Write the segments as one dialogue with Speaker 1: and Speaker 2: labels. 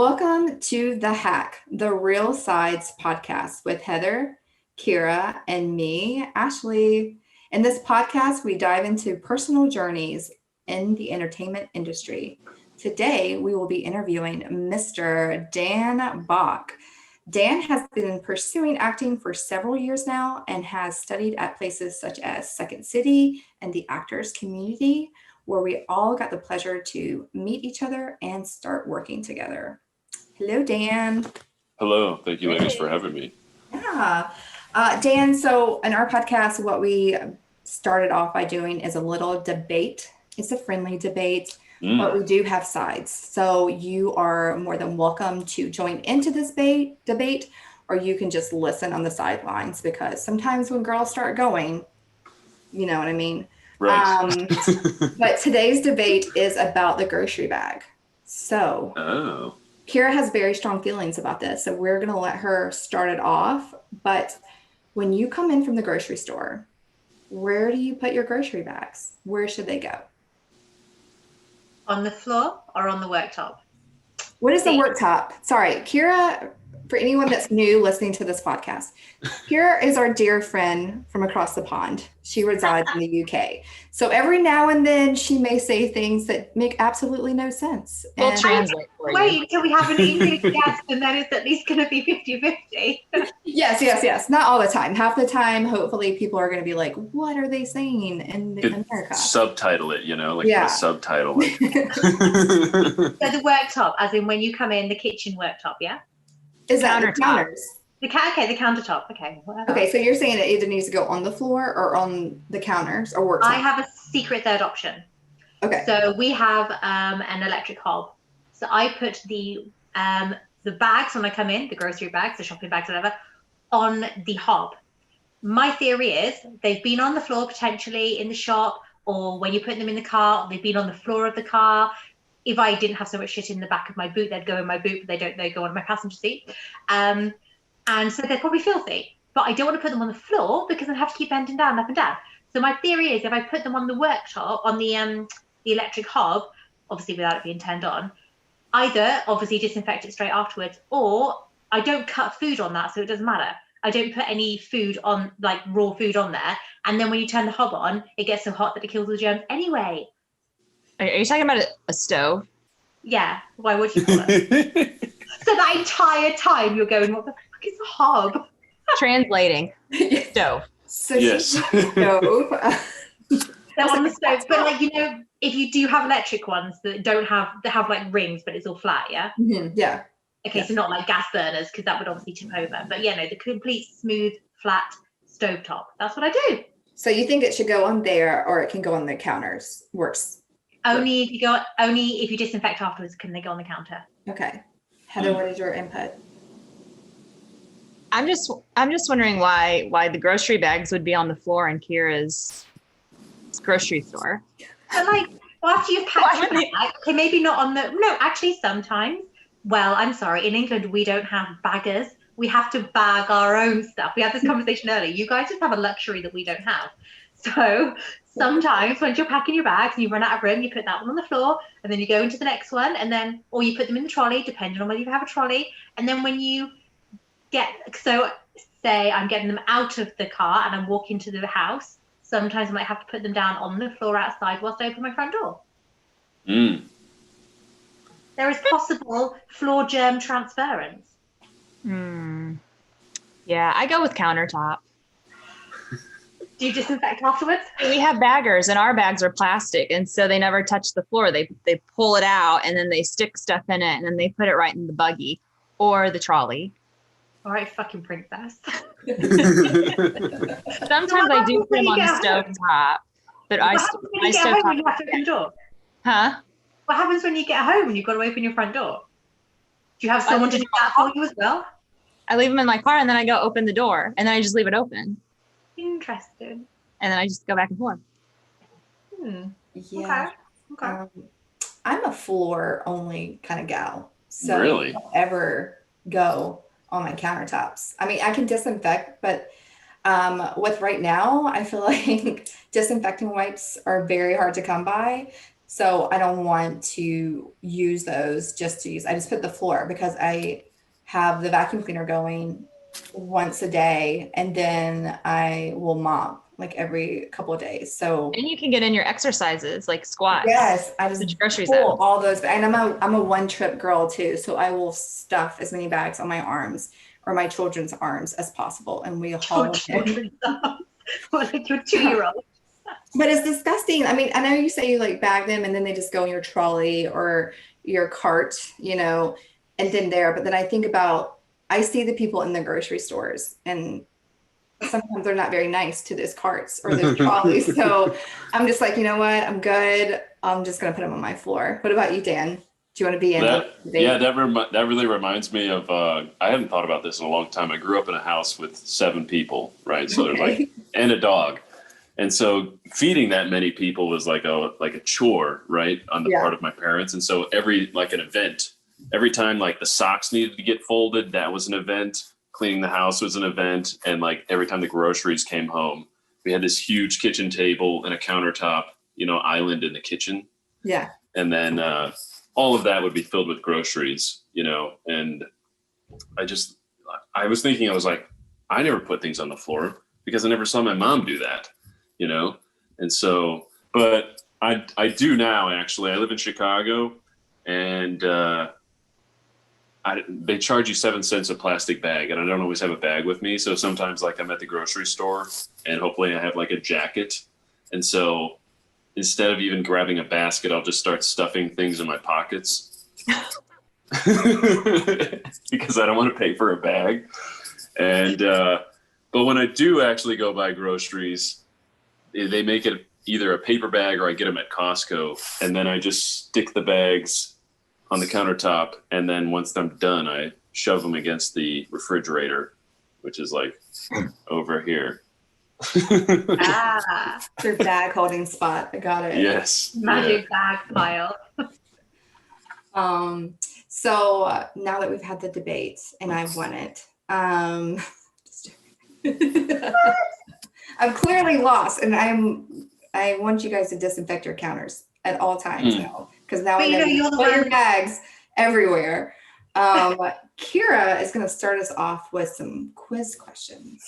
Speaker 1: Welcome to The Hack, the Real Sides podcast with Heather, Keira, and me, Ashley. In this podcast, we dive into personal journeys in the entertainment industry. Today, we will be interviewing Mr. Dan Bach. Dan has been pursuing acting for several years now and has studied at places such as Second City and the Actors Community, where we all got the pleasure to meet each other and start working together. Hello, Dan.
Speaker 2: Hello. Thank you, ladies, for having me.
Speaker 1: Yeah. Dan, so in our podcast, what we started off by doing is a little debate. It's a friendly debate, but we do have sides. So you are more than welcome to join into this debate, or you can just listen on the sidelines, because sometimes when girls start going, you know what I mean?
Speaker 2: Right.
Speaker 1: But today's debate is about the grocery bag. So Keira has very strong feelings about this, so we're going to let her start it off. But when you come in from the grocery store, where do you put your grocery bags? Where should they go?
Speaker 3: On the floor or on the worktop?
Speaker 1: What is the worktop? Sorry, Keira, for anyone that's new listening to this podcast, Keira is our dear friend from across the pond. She resides in the UK. So every now and then she may say things that make absolutely no sense.
Speaker 4: We'll translate for you.
Speaker 3: Wait until we have an English guest, and then it's at least going to be 50-50.
Speaker 1: Yes. Not all the time. Half the time, hopefully, people are going to be like, what are they saying in America?
Speaker 2: Subtitle it, put a subtitle.
Speaker 3: So the worktop, as in when you come in, the kitchen worktop, yeah?
Speaker 1: Is that the counters?
Speaker 3: The countertop. Okay.
Speaker 1: Okay, so you're saying it either needs to go on the floor or on the counters or worktop?
Speaker 3: I have a secret third option.
Speaker 1: Okay.
Speaker 3: So we have an electric hob. So I put the bags when I come in, the grocery bags, the shopping bags, whatever, on the hob. My theory is they've been on the floor potentially in the shop, or when you put them in the car, they've been on the floor of the car. If I didn't have so much shit in the back of my boot, they'd go in my boot, but they don't. They go on my passenger seat. And so they're probably filthy. But I don't want to put them on the floor because I'd have to keep bending down, up and down. So my theory is if I put them on the worktop, on the electric hob, obviously without it being turned on, either obviously disinfect it straight afterwards, or I don't cut food on that, so it doesn't matter. I don't put any food on, like raw food on there. And then when you turn the hob on, it gets so hot that it kills all the germs anyway.
Speaker 4: Are you talking about a stove?
Speaker 3: Yeah. Why would you call it? So that entire time you're going, what the fuck is a hob?
Speaker 4: Translating. Stove.
Speaker 1: So
Speaker 2: yes.
Speaker 1: Stove.
Speaker 3: They're on the stove. But if you do have electric ones that have like rings, but it's all flat, yeah?
Speaker 1: Mm-hmm. Yeah.
Speaker 3: Okay, so not like gas burners, because that would obviously tip over. But the complete smooth, flat stovetop. That's what I do.
Speaker 1: So you think it should go on there, or it can go on the counters? Works.
Speaker 3: Only if you disinfect afterwards can they go on the counter.
Speaker 1: Okay. Heather, what is your input?
Speaker 4: I'm just wondering why the grocery bags would be on the floor in Keira's grocery store.
Speaker 3: But after you've packed your bag, okay, maybe not on the. No, actually, sometimes. Well, I'm sorry. In England, we don't have baggers. We have to bag our own stuff. We had this conversation earlier. You guys just have a luxury that we don't have. So sometimes when you're packing your bags and you run out of room, you put that one on the floor, and then you go into the next one, or you put them in the trolley, depending on whether you have a trolley. And then when you say I'm getting them out of the car and I'm walking to the house, sometimes I might have to put them down on the floor outside whilst I open my front door. There is possible floor germ transference.
Speaker 4: Yeah, I go with countertop.
Speaker 3: Do you disinfect afterwards?
Speaker 4: We have baggers, and our bags are plastic, and so they never touch the floor. They pull it out, and then they stick stuff in it, and then they put it right in the buggy or the trolley.
Speaker 3: All right, fucking princess.
Speaker 4: Sometimes I do put them on the stove top, but I stove top.
Speaker 3: When you have to open your door?
Speaker 4: Huh?
Speaker 3: What happens when you get home and you've got to open your front door? Do you have someone to do that for you as well?
Speaker 4: I leave them in my car, and then I go open the door, and then I just leave it open.
Speaker 3: Interesting.
Speaker 4: And then I just go back and forth.
Speaker 1: Yeah.
Speaker 3: Okay.
Speaker 1: I'm a floor only kind of gal. So
Speaker 2: really?
Speaker 1: I don't ever go on my countertops. I mean, I can disinfect, but with right now, I feel like disinfecting wipes are very hard to come by. So I don't want to use those just to use. I just put the floor because I have the vacuum cleaner going once a day, and then I will mop like every couple of days. So
Speaker 4: And you can get in your exercises like squats.
Speaker 1: yes, I just
Speaker 4: groceries
Speaker 1: pull
Speaker 4: out.
Speaker 1: all those. And I'm a one trip girl too. So I will stuff as many bags on my arms or my children's arms as possible. And we haul in.
Speaker 3: Like your 2-year-old.
Speaker 1: But it's disgusting. I mean, I know you say you like bag them and then they just go in your trolley or your cart, you know, and then there. But then I think about, I see the people in the grocery stores and sometimes they're not very nice to those carts or those trolleys. So I'm just like, you know what? I'm good. I'm just going to put them on my floor. What about you, Dan? Do you want to be in
Speaker 2: that? Yeah, that really reminds me of, I hadn't thought about this in a long time. I grew up in a house with 7 people, right? So there's like, and a dog. And so feeding that many people was like a chore, right? On the part of my parents. And so every time like the socks needed to get folded, that was an event. Cleaning the house was an event. And like every time the groceries came home, we had this huge kitchen table and a countertop, you know, island in the kitchen.
Speaker 1: Yeah.
Speaker 2: And then all of that would be filled with groceries, you know, and I was thinking, I was like, I never put things on the floor because I never saw my mom do that, you know? And so, but I do now, actually. I live in Chicago, and they charge you 7 cents a plastic bag, and I don't always have a bag with me. So sometimes like I'm at the grocery store and hopefully I have like a jacket. And so instead of even grabbing a basket, I'll just start stuffing things in my pockets because I don't want to pay for a bag. And, but when I do actually go buy groceries, they make it either a paper bag or I get them at Costco. And then I just stick the bags on the countertop, and then once I'm done, I shove them against the refrigerator, which is like over here.
Speaker 1: Your bag holding spot. I got it.
Speaker 2: Yes.
Speaker 3: Magic bag pile.
Speaker 1: So now that we've had the debate and I've won it, I'm clearly lost, and I want you guys to disinfect your counters at all times now, because now I know you put your bags everywhere. Keira is going to start us off with some quiz questions.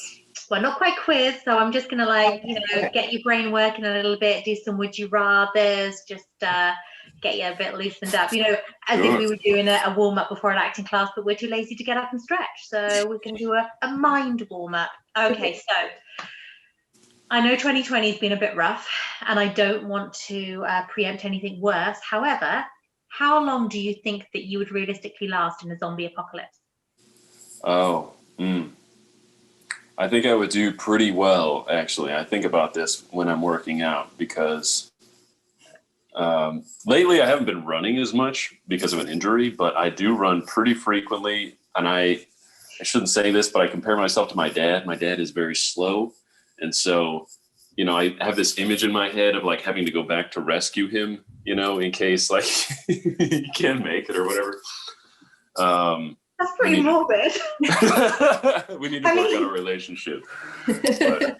Speaker 3: Well, not quite quiz, so I'm just going to get your brain working a little bit, do some would you rathers, just get you a bit loosened up, you know, as if we were doing a warm up before an acting class, but we're too lazy to get up and stretch, so we can do a mind warm up. Okay, so I know 2020 has been a bit rough, and I don't want to preempt anything worse. However, how long do you think that you would realistically last in a zombie apocalypse?
Speaker 2: I think I would do pretty well, actually. I think about this when I'm working out because lately I haven't been running as much because of an injury, but I do run pretty frequently. And I shouldn't say this, but I compare myself to my dad. My dad is very slow. And so, you know, I have this image in my head of like having to go back to rescue him, you know, in case like he can't make it or whatever.
Speaker 3: That's pretty morbid.
Speaker 2: We need to work on a relationship. But,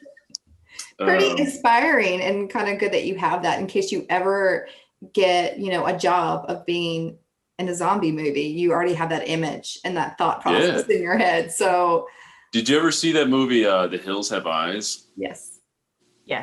Speaker 1: pretty inspiring and kind of good that you have that in case you ever get, you know, a job of being in a zombie movie. You already have that image and that thought process in your head. So
Speaker 2: did you ever see that movie, The Hills Have Eyes?
Speaker 1: Yes.
Speaker 4: Yes.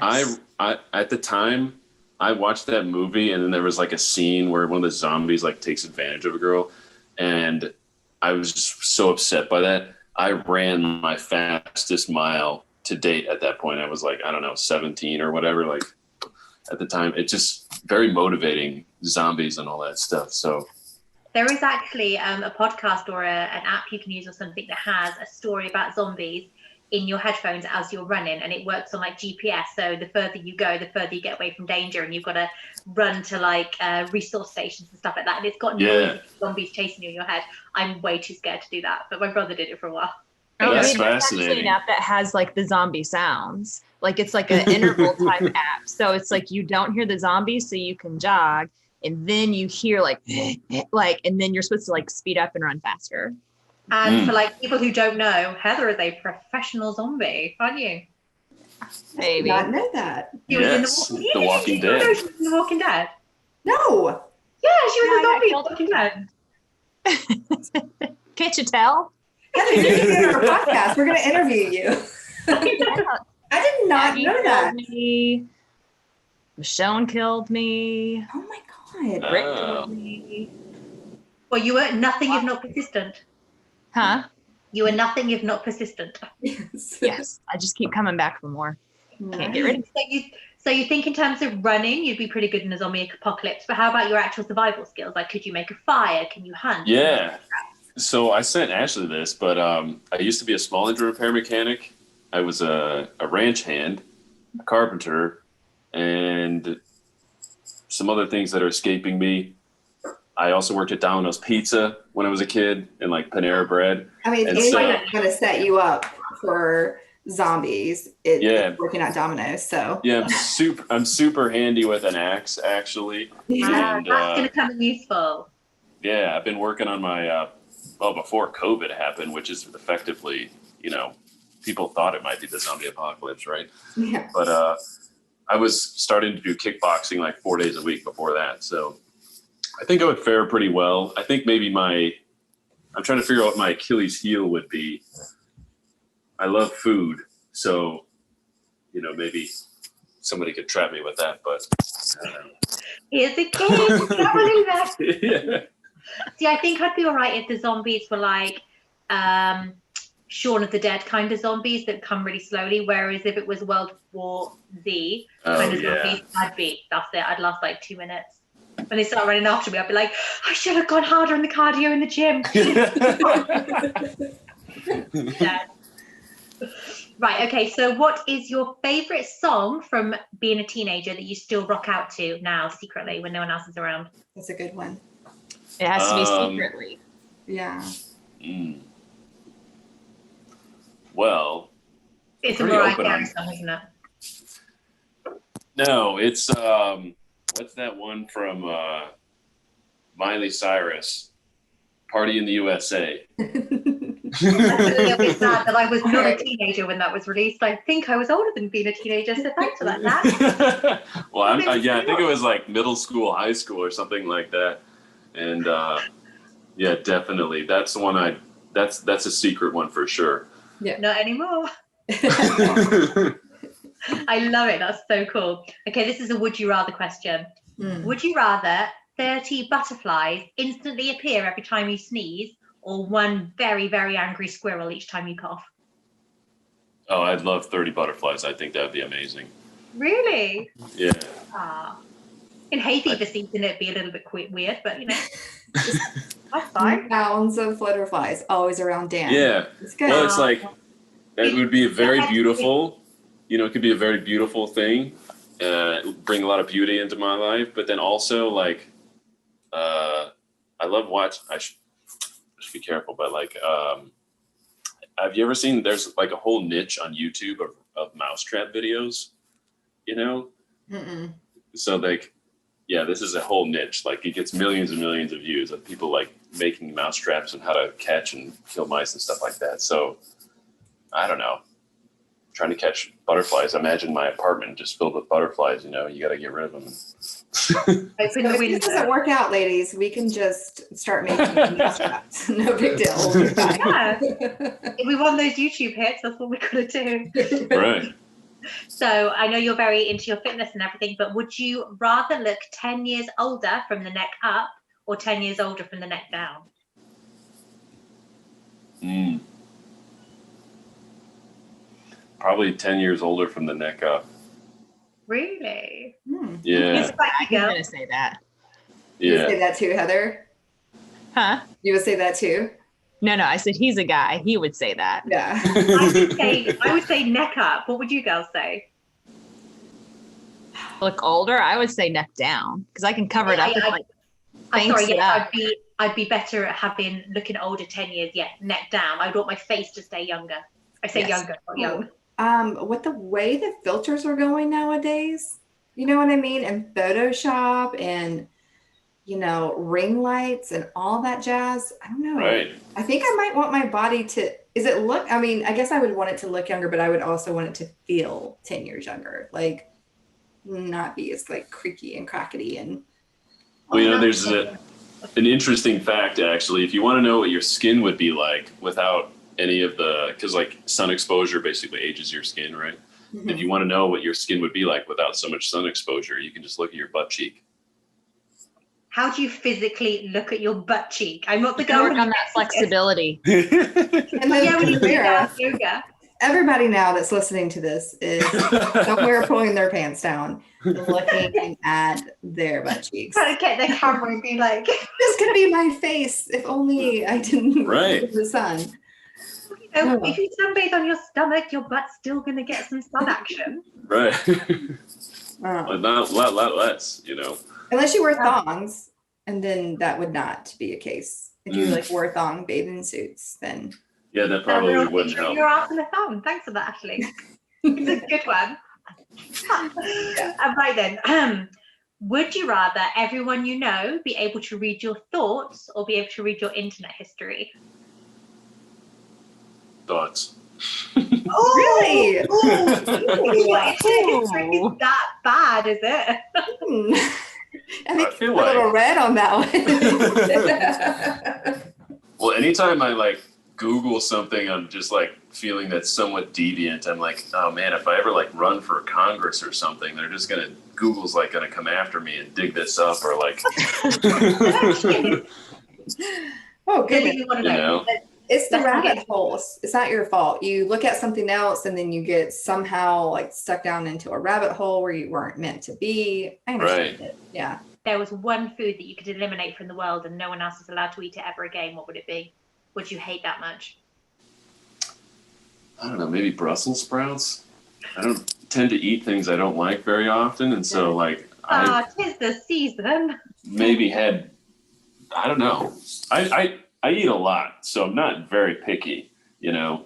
Speaker 2: I at the time I watched that movie, and then there was like a scene where one of the zombies like takes advantage of a girl, and I was just so upset by that. I ran my fastest mile to date at that point. I was like, I don't know, 17 or whatever. Like at the time, it's just very motivating, zombies and all that stuff. So
Speaker 3: there is actually a podcast or an app you can use or something that has a story about zombies in your headphones as you're running, and it works on like GPS. So the further you go, the further you get away from danger, and you've got to run to like resource stations and stuff like that. And it's got noisy zombies chasing you in your head. I'm way too scared to do that, but my brother did it for a while.
Speaker 2: That's fascinating.
Speaker 4: There's actually an app that has like the zombie sounds. Like it's like an interval type app. So it's like you don't hear the zombies, so you can jog, and then you hear like, and then you're supposed to like speed up and run faster.
Speaker 3: And for like people who don't know, Heather is a professional zombie, aren't you?
Speaker 4: Maybe.
Speaker 1: Not know that.
Speaker 2: Yes, The Walking Dead.
Speaker 3: The Walking Dead.
Speaker 1: No.
Speaker 3: Yeah, she was
Speaker 4: Yeah, I
Speaker 3: a
Speaker 4: got
Speaker 3: zombie.
Speaker 4: killed
Speaker 3: Document.
Speaker 4: Can't you tell?
Speaker 1: Heather, you should be on our podcast. We're going to interview you. I did not
Speaker 4: Maggie
Speaker 1: know that.
Speaker 4: killed me. Michonne killed me.
Speaker 1: Oh my God.
Speaker 4: Rick
Speaker 2: Oh.
Speaker 4: killed me.
Speaker 3: Well, you were nothing if not persistent.
Speaker 4: Huh?
Speaker 3: You were nothing if not persistent.
Speaker 1: Yes.
Speaker 4: Yes. I just keep coming back for more. Can't get rid of it.
Speaker 3: So you think in terms of running, you'd be pretty good in a zombie apocalypse. But how about your actual survival skills? Like, could you make a fire? Can you hunt?
Speaker 2: Yeah. So I sent Ashley this, but I used to be a small engine repair mechanic. I was a ranch hand, a carpenter, and some other things that are escaping me. I also worked at Domino's Pizza when I was a kid, and like Panera Bread.
Speaker 1: I mean,
Speaker 2: And
Speaker 1: it's
Speaker 2: so-
Speaker 1: going to set you up for zombies.
Speaker 2: Yeah.
Speaker 1: Working at Domino's. So
Speaker 2: Yeah, I'm super handy with an axe, actually. And,
Speaker 3: That's going to come in useful.
Speaker 2: Yeah, I've been working on my before COVID happened, which is effectively, people thought it might be the zombie apocalypse, right?
Speaker 1: Yeah.
Speaker 2: But I was starting to do kickboxing like 4 days a week before that, so I think I would fare pretty well. I think maybe I'm trying to figure out what my Achilles heel would be. I love food, so maybe somebody could trap me with that, but I don't know.
Speaker 3: Here's a cake. Can't believe that.
Speaker 2: Yeah.
Speaker 3: See, I think I'd be all right if the zombies were like Shaun of the Dead kind of zombies that come really slowly. Whereas if it was World War Z kind of zombies, that's it. I'd last like 2 minutes. When they start running after me, I'd be like, I should have gone harder on the cardio in the gym. Yeah. Right, okay, so what is your favorite song from being a teenager that you still rock out to now secretly when no one else is around?
Speaker 1: That's a good one.
Speaker 4: It has to be secretly.
Speaker 1: Yeah.
Speaker 2: Well,
Speaker 3: It's a
Speaker 2: pretty
Speaker 3: Mariah
Speaker 2: open
Speaker 3: Carey
Speaker 2: on-
Speaker 3: song, isn't it?
Speaker 2: no, it's what's that one from Miley Cyrus? Party in the USA.
Speaker 3: I'm a little bit sad that I was not a teenager when that was released. I think I was older than being a teenager, so thanks for that, Dad.
Speaker 2: Well, I think it was like middle school, high school, or something like that. And yeah, definitely, that's the one. That's a secret one for sure.
Speaker 3: Not anymore. I love it. That's so cool. Okay, this is a would you rather question. Would you rather 30 butterflies instantly appear every time you sneeze, or one very, very angry squirrel each time you cough?
Speaker 2: Oh, I'd love 30 butterflies. I think that'd be amazing.
Speaker 3: Really?
Speaker 2: Yeah.
Speaker 3: In hay fever season, it'd be a little bit weird, but that's fine.
Speaker 1: Mounds of flutterflies always around Dan.
Speaker 2: Yeah.
Speaker 1: It's good.
Speaker 2: Well, it's like it would be a very beautiful. It could be a very beautiful thing. Bring a lot of beauty into my life, but then also like, I love watch. I should be careful, but like, have you ever seen? There's like a whole niche on YouTube of mousetrap videos.
Speaker 1: Mm-mm.
Speaker 2: So like, yeah, this is a whole niche. Like it gets millions and millions of views of people like making mousetraps and how to catch and kill mice and stuff like that. So I don't know. Trying to catch butterflies. Imagine my apartment just filled with butterflies. You got to get rid of them.
Speaker 3: Open the
Speaker 1: If this
Speaker 3: window.
Speaker 1: doesn't work out, ladies, we can just start making mousetraps. No big deal. We'll be fine.
Speaker 3: Yeah. If we want those YouTube hits, that's what we're gonna do.
Speaker 2: Right.
Speaker 3: So I know you're very into your fitness and everything, but would you rather look 10 years older from the neck up or 10 years older from the neck down?
Speaker 2: Probably 10 years older from the neck up.
Speaker 3: Really?
Speaker 2: Yeah.
Speaker 3: It's quite
Speaker 4: I'm going to say that.
Speaker 1: You would say
Speaker 2: Yeah.
Speaker 1: that too, Heather?
Speaker 4: Huh?
Speaker 1: You would say that too?
Speaker 4: No, I said he's a guy. He would say that.
Speaker 1: Yeah.
Speaker 3: I would say neck up. What would you girls say?
Speaker 4: Look older, I would say neck down because I can cover it up with like
Speaker 3: I'm sorry,
Speaker 4: thanks it
Speaker 3: yeah,
Speaker 4: up.
Speaker 3: I'd be better at looking older 10 years, neck down. I want my face to stay younger. I say
Speaker 4: Yes.
Speaker 3: younger, not young.
Speaker 1: With the way the filters are going nowadays, you know what I mean? And Photoshop and, ring lights and all that jazz. I don't know.
Speaker 2: Right.
Speaker 1: I think I might want my body to, I guess I would want it to look younger, but I would also want it to feel 10 years younger. Like not be as like creaky and crackety and
Speaker 2: Well, there's an interesting fact, actually. If you want to know what your skin would be like without any of because like sun exposure basically ages your skin, right?
Speaker 1: Mm-hmm.
Speaker 2: If you want to know what your skin would be like without so much sun exposure, you can just look at your butt cheek.
Speaker 3: How do you physically look at your butt cheek? I'm not the
Speaker 4: You can
Speaker 3: girl
Speaker 4: work on that flexibility.
Speaker 1: And then
Speaker 3: when you do
Speaker 1: Keira,
Speaker 3: yoga.
Speaker 1: everybody now that's listening to this is somewhere pulling their pants down, looking at their butt cheeks.
Speaker 3: Trying to get the camera and be like,
Speaker 1: This could be my face if only I didn't
Speaker 2: Right.
Speaker 1: look at the sun.
Speaker 3: if you sunbathe on your stomach, your butt's still going to get some sun action.
Speaker 2: Right.
Speaker 1: Oh.
Speaker 2: But not a lot less, you know.
Speaker 1: Unless you wear thongs, and then that would not be a case. If you like wore thong bathing suits, then
Speaker 2: Yeah, that probably wouldn't help.
Speaker 3: You're asking the thumb. Thanks for that, Ashley. It's a good one. Right then. Would you rather everyone you know be able to read your thoughts or be able to read your internet history?
Speaker 2: Thoughts.
Speaker 1: really,
Speaker 3: It's that bad, is it?
Speaker 1: I think
Speaker 2: I feel
Speaker 1: you're a little red on that one.
Speaker 2: Well, anytime I like Google something, I'm just like feeling that's somewhat deviant. I'm like, oh man, if I ever like run for Congress or something, they're just Google's like gonna come after me and dig this up or like.
Speaker 1: Oh, goodness.
Speaker 3: You know?
Speaker 1: It's the rabbit holes. It's not your fault. You look at something else and then you get somehow like stuck down into a rabbit hole where you weren't meant to be. I understand it. Yeah.
Speaker 3: There was one food that you could eliminate from the world and no one else is allowed to eat it ever again. What would it be? Would you hate that much?
Speaker 2: I don't know, maybe Brussels sprouts. I don't tend to eat things I don't like very often, and so like
Speaker 3: tis the season.
Speaker 2: Maybe had, I don't know. I eat a lot, so I'm not very picky, you know.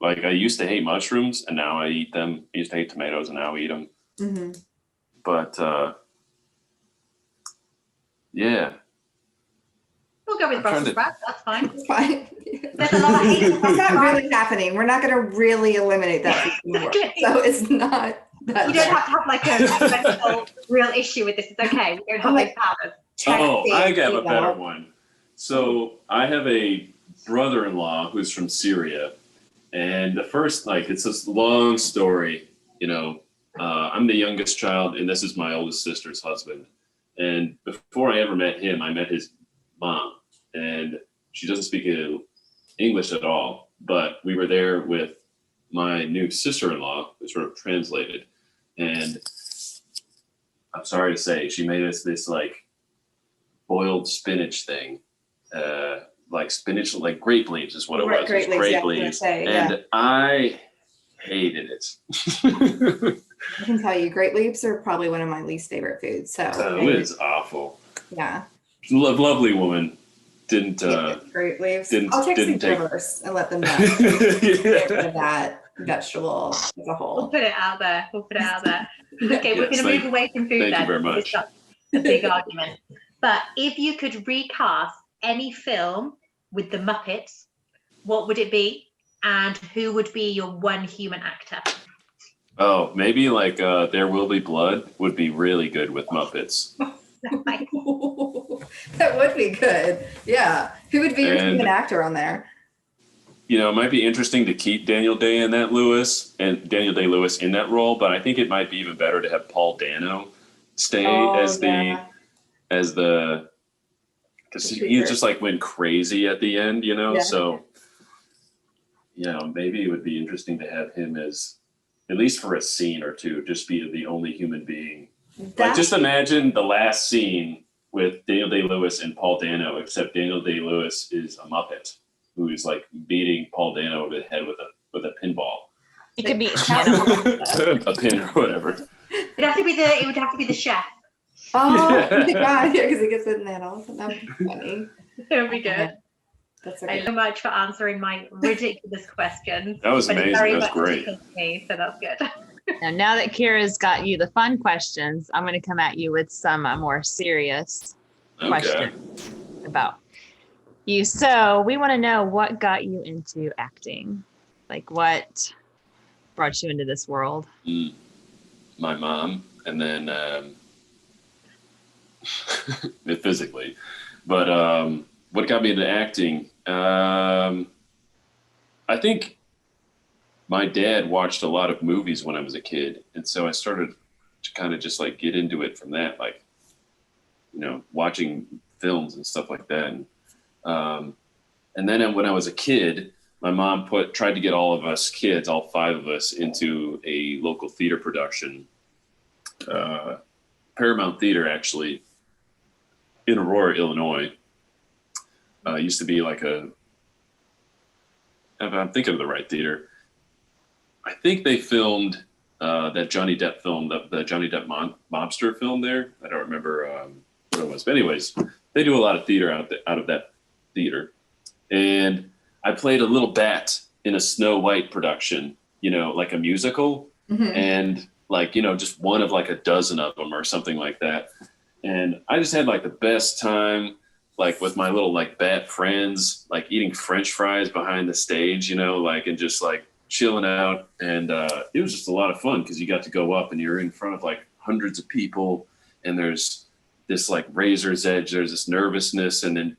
Speaker 2: Like I used to hate mushrooms, and now I eat them. I used to hate tomatoes, and now I eat them.
Speaker 1: Mm-hmm.
Speaker 2: But yeah.
Speaker 3: We'll go with Brussels sprouts. That's fine.
Speaker 1: It's fine.
Speaker 3: There's a lot of hate.
Speaker 1: It's not really happening. We're not going to really eliminate that. So it's not that.
Speaker 3: You don't have to have like a mental real issue with this. It's okay. We don't have those powers.
Speaker 2: Oh, I got a better one. So I have a brother-in-law who's from Syria, and the first, like, it's this long story, you know. I'm the youngest child, and this is my oldest sister's husband. And before I ever met him, I met his mom, and she doesn't speak English at all. But we were there with my new sister-in-law, who sort of translated. And I'm sorry to say, she made us this like boiled spinach thing, like spinach, like grape leaves is what it was.
Speaker 1: Grape leaves.
Speaker 2: And I hated it.
Speaker 1: I can tell you, grape leaves are probably one of my least favorite foods. So
Speaker 2: it is awful.
Speaker 1: Yeah.
Speaker 2: Lovely woman. Didn't
Speaker 1: grape leaves.
Speaker 2: Didn't,
Speaker 1: I'll take
Speaker 2: didn't
Speaker 1: some
Speaker 2: take
Speaker 1: reverse and let them know. Get rid of that vegetable as a
Speaker 3: We'll
Speaker 1: whole.
Speaker 3: put it out there. Okay, we're going to move away from food then.
Speaker 2: Thank you very much.
Speaker 3: It's a big argument. But if you could recast any film with the Muppets, what would it be? And who would be your one human actor?
Speaker 2: Oh, maybe like There Will Be Blood would be really good with Muppets.
Speaker 1: That would be good. Yeah. Who would be your human actor on there?
Speaker 2: You know, it might be interesting to keep Daniel Day-Lewis in that role, but I think it might be even better to have Paul Dano stay as the because he just like went crazy at the end, you know. Yeah. So, you know, maybe it would be interesting to have him as, at least for a scene or two, just be the only human being. Like, just imagine the last scene with Daniel Day-Lewis and Paul Dano, except Daniel Day-Lewis is a Muppet who's like beating Paul Dano over the head with a pinball.
Speaker 4: It could be
Speaker 2: a pin or whatever.
Speaker 3: It would have to be the chef.
Speaker 1: Oh my God! Yeah, because he gets it in that also. That would be funny.
Speaker 3: It would be good.
Speaker 1: That's
Speaker 3: Thank you so much for answering my ridiculous questions.
Speaker 2: That was amazing. That was great.
Speaker 3: Me, so that's good.
Speaker 4: Now that Keira's got you the fun questions, I'm going to come at you with some more serious questions about you. So we want to know what got you into acting, like what brought you into this world.
Speaker 2: My mom, and then physically. But what got me into acting? I think my dad watched a lot of movies when I was a kid. And so I started to kind of just like get into it from that, like, you know, watching films and stuff like that. And then when I was a kid, my mom tried to get all of us kids, all 5 of us, into a local theater production, Paramount Theater, actually, in Aurora, Illinois. Used to be like if I'm thinking of the right theater, I think they filmed that Johnny Depp film, the Johnny Depp mobster film there. I don't remember what it was. But anyways, they do a lot of theater out of that theater. And I played a little bat in a Snow White production, you know, like a musical.
Speaker 1: Mm-hmm.
Speaker 2: And like, you know, just one of like a dozen of them or something like that. And I just had like the best time, like with my little like bat friends, like eating French fries behind the stage, you know, like, and just like chilling out. And it was just a lot of fun because you got to go up and you're in front of like hundreds of people, and there's this like razor's edge, there's this nervousness, and then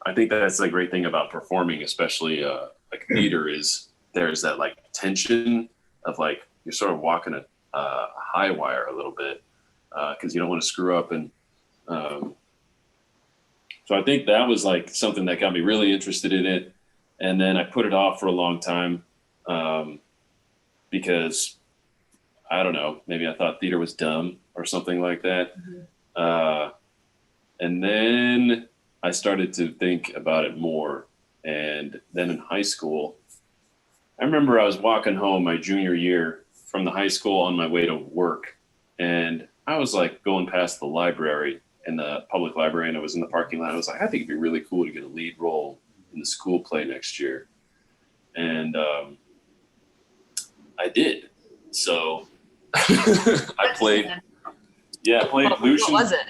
Speaker 2: I think that's the great thing about performing, especially like theater, is there's that like tension of like you're sort of walking a high wire a little bit because you don't want to screw up. And so I think that was like something that got me really interested in it. And then I put it off for a long time because I don't know, maybe I thought theater was dumb or something like that. Mm-hmm. And then I started to think about it more. And then in high school, I remember I was walking home my junior year from the high school on my way to work. And I was like going past the library, in the public library, and I was in the parking lot. I was like, I think it'd be really cool to get a lead role in the school play next year. And I did. So I played Lucian.
Speaker 4: What was it?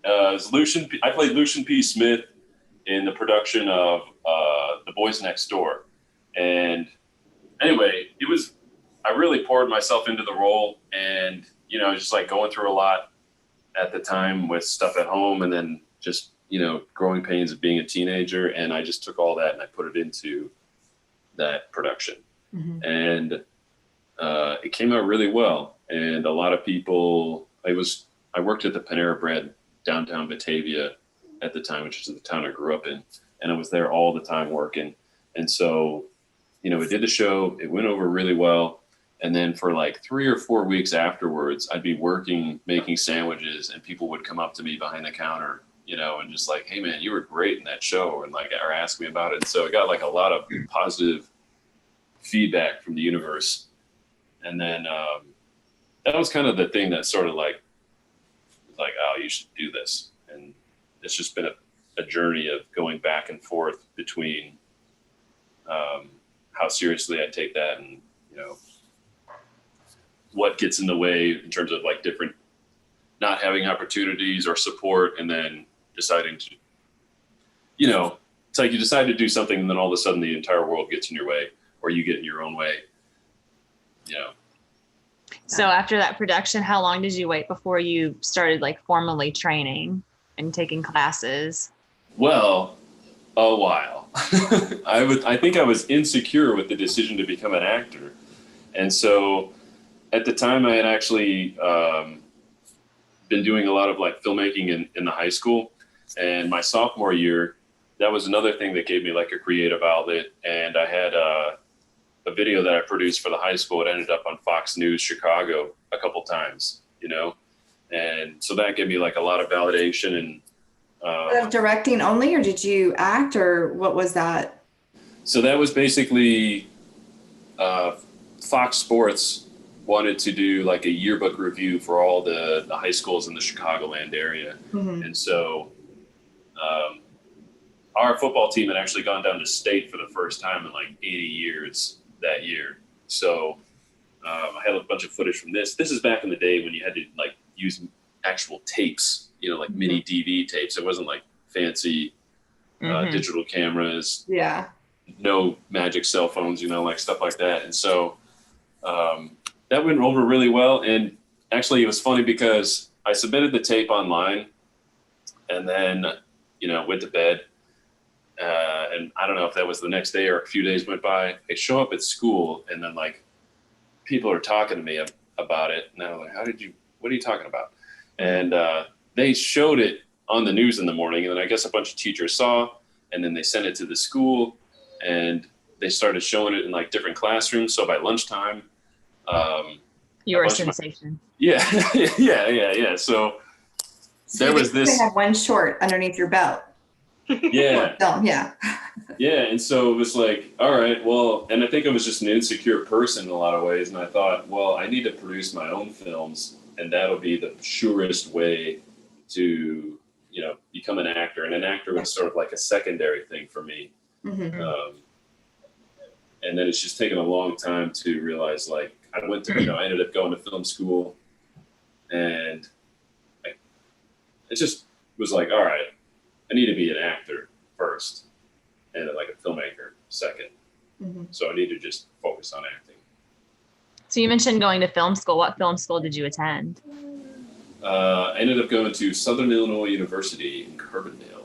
Speaker 2: I played Lucian P. Smith in the production of The Boys Next Door. And anyway, I really poured myself into the role, and, you know, just like going through a lot at the time with stuff at home, and then just, you know, growing pains of being a teenager. And I just took all that and I put it into that production. Mm-hmm. And it came out really well. And a lot of people, I worked at the Panera Bread downtown Batavia at the time, which is the town I grew up in. And I was there all the time working. And so, you know, we did the show, it went over really well. And then for like 3 or 4 weeks afterwards, I'd be working, making sandwiches, and people would come up to me behind the counter, you know, and just like, hey man, you were great in that show, and like, or ask me about it. And so it got like a lot of positive feedback from the universe. And then that was kind of the thing that sort of like, oh, you should do this. And it's just been a journey of going back and forth between how seriously I take that, and, you know, what gets in the way in terms of like different, not having opportunities or support, and then deciding to, you know, it's like you decide to do something and then all of a sudden the entire world gets in your way, or you get in your own way, you know.
Speaker 4: So after that production, how long did you wait before you started like formally training and taking classes?
Speaker 2: Well, a while. I think I was insecure with the decision to become an actor. And so at the time I had actually been doing a lot of like filmmaking in the high school. And my sophomore year, that was another thing that gave me like a creative outlet. And I had a video that I produced for the high school. It ended up on Fox News Chicago a couple times, you know? And so that gave me like a lot of validation. And
Speaker 1: directing only, or did you act, or what was that?
Speaker 2: So that was basically Fox Sports wanted to do like a yearbook review for all the high schools in the Chicagoland area. Mm-hmm. And so our football team had actually gone down to state for the first time in like 80 years that year. So I had a bunch of footage from this. This is back in the day when you had to like use actual tapes, you know, like mm-hmm. mini DV tapes. It wasn't like fancy mm-hmm. digital cameras.
Speaker 1: Yeah.
Speaker 2: No magic cell phones, you know, like stuff like that. And so that went over really well. And actually it was funny because I submitted the tape online, and then, went to bed. And I don't know if that was the next day or a few days went by. I show up at school, and then like people are talking to me about it. And I'm like, what are you talking about? And they showed it on the news in the morning. And then I guess a bunch of teachers saw, and then they sent it to the school, and they started showing it in like different classrooms. So by lunchtime,
Speaker 1: you were a sensation.
Speaker 2: Yeah. So there was this.
Speaker 1: They had one short underneath your belt.
Speaker 2: Yeah.
Speaker 1: Yeah.
Speaker 2: Yeah. And so it was like, all right, well, and I think I was just an insecure person in a lot of ways. And I thought, well, I need to produce my own films, and that'll be the surest way to, become an actor. And an actor was sort of like a secondary thing for me.
Speaker 1: Mm-hmm.
Speaker 2: And then it's just taken a long time to realize, like, I ended up going to film school, and it just was like, all right, I need to be an actor first, and like a filmmaker second.
Speaker 1: Mm-hmm.
Speaker 2: So I need to just focus on acting.
Speaker 4: So you mentioned going to film school. What film school did you attend?
Speaker 2: I ended up going to Southern Illinois University in Carbondale.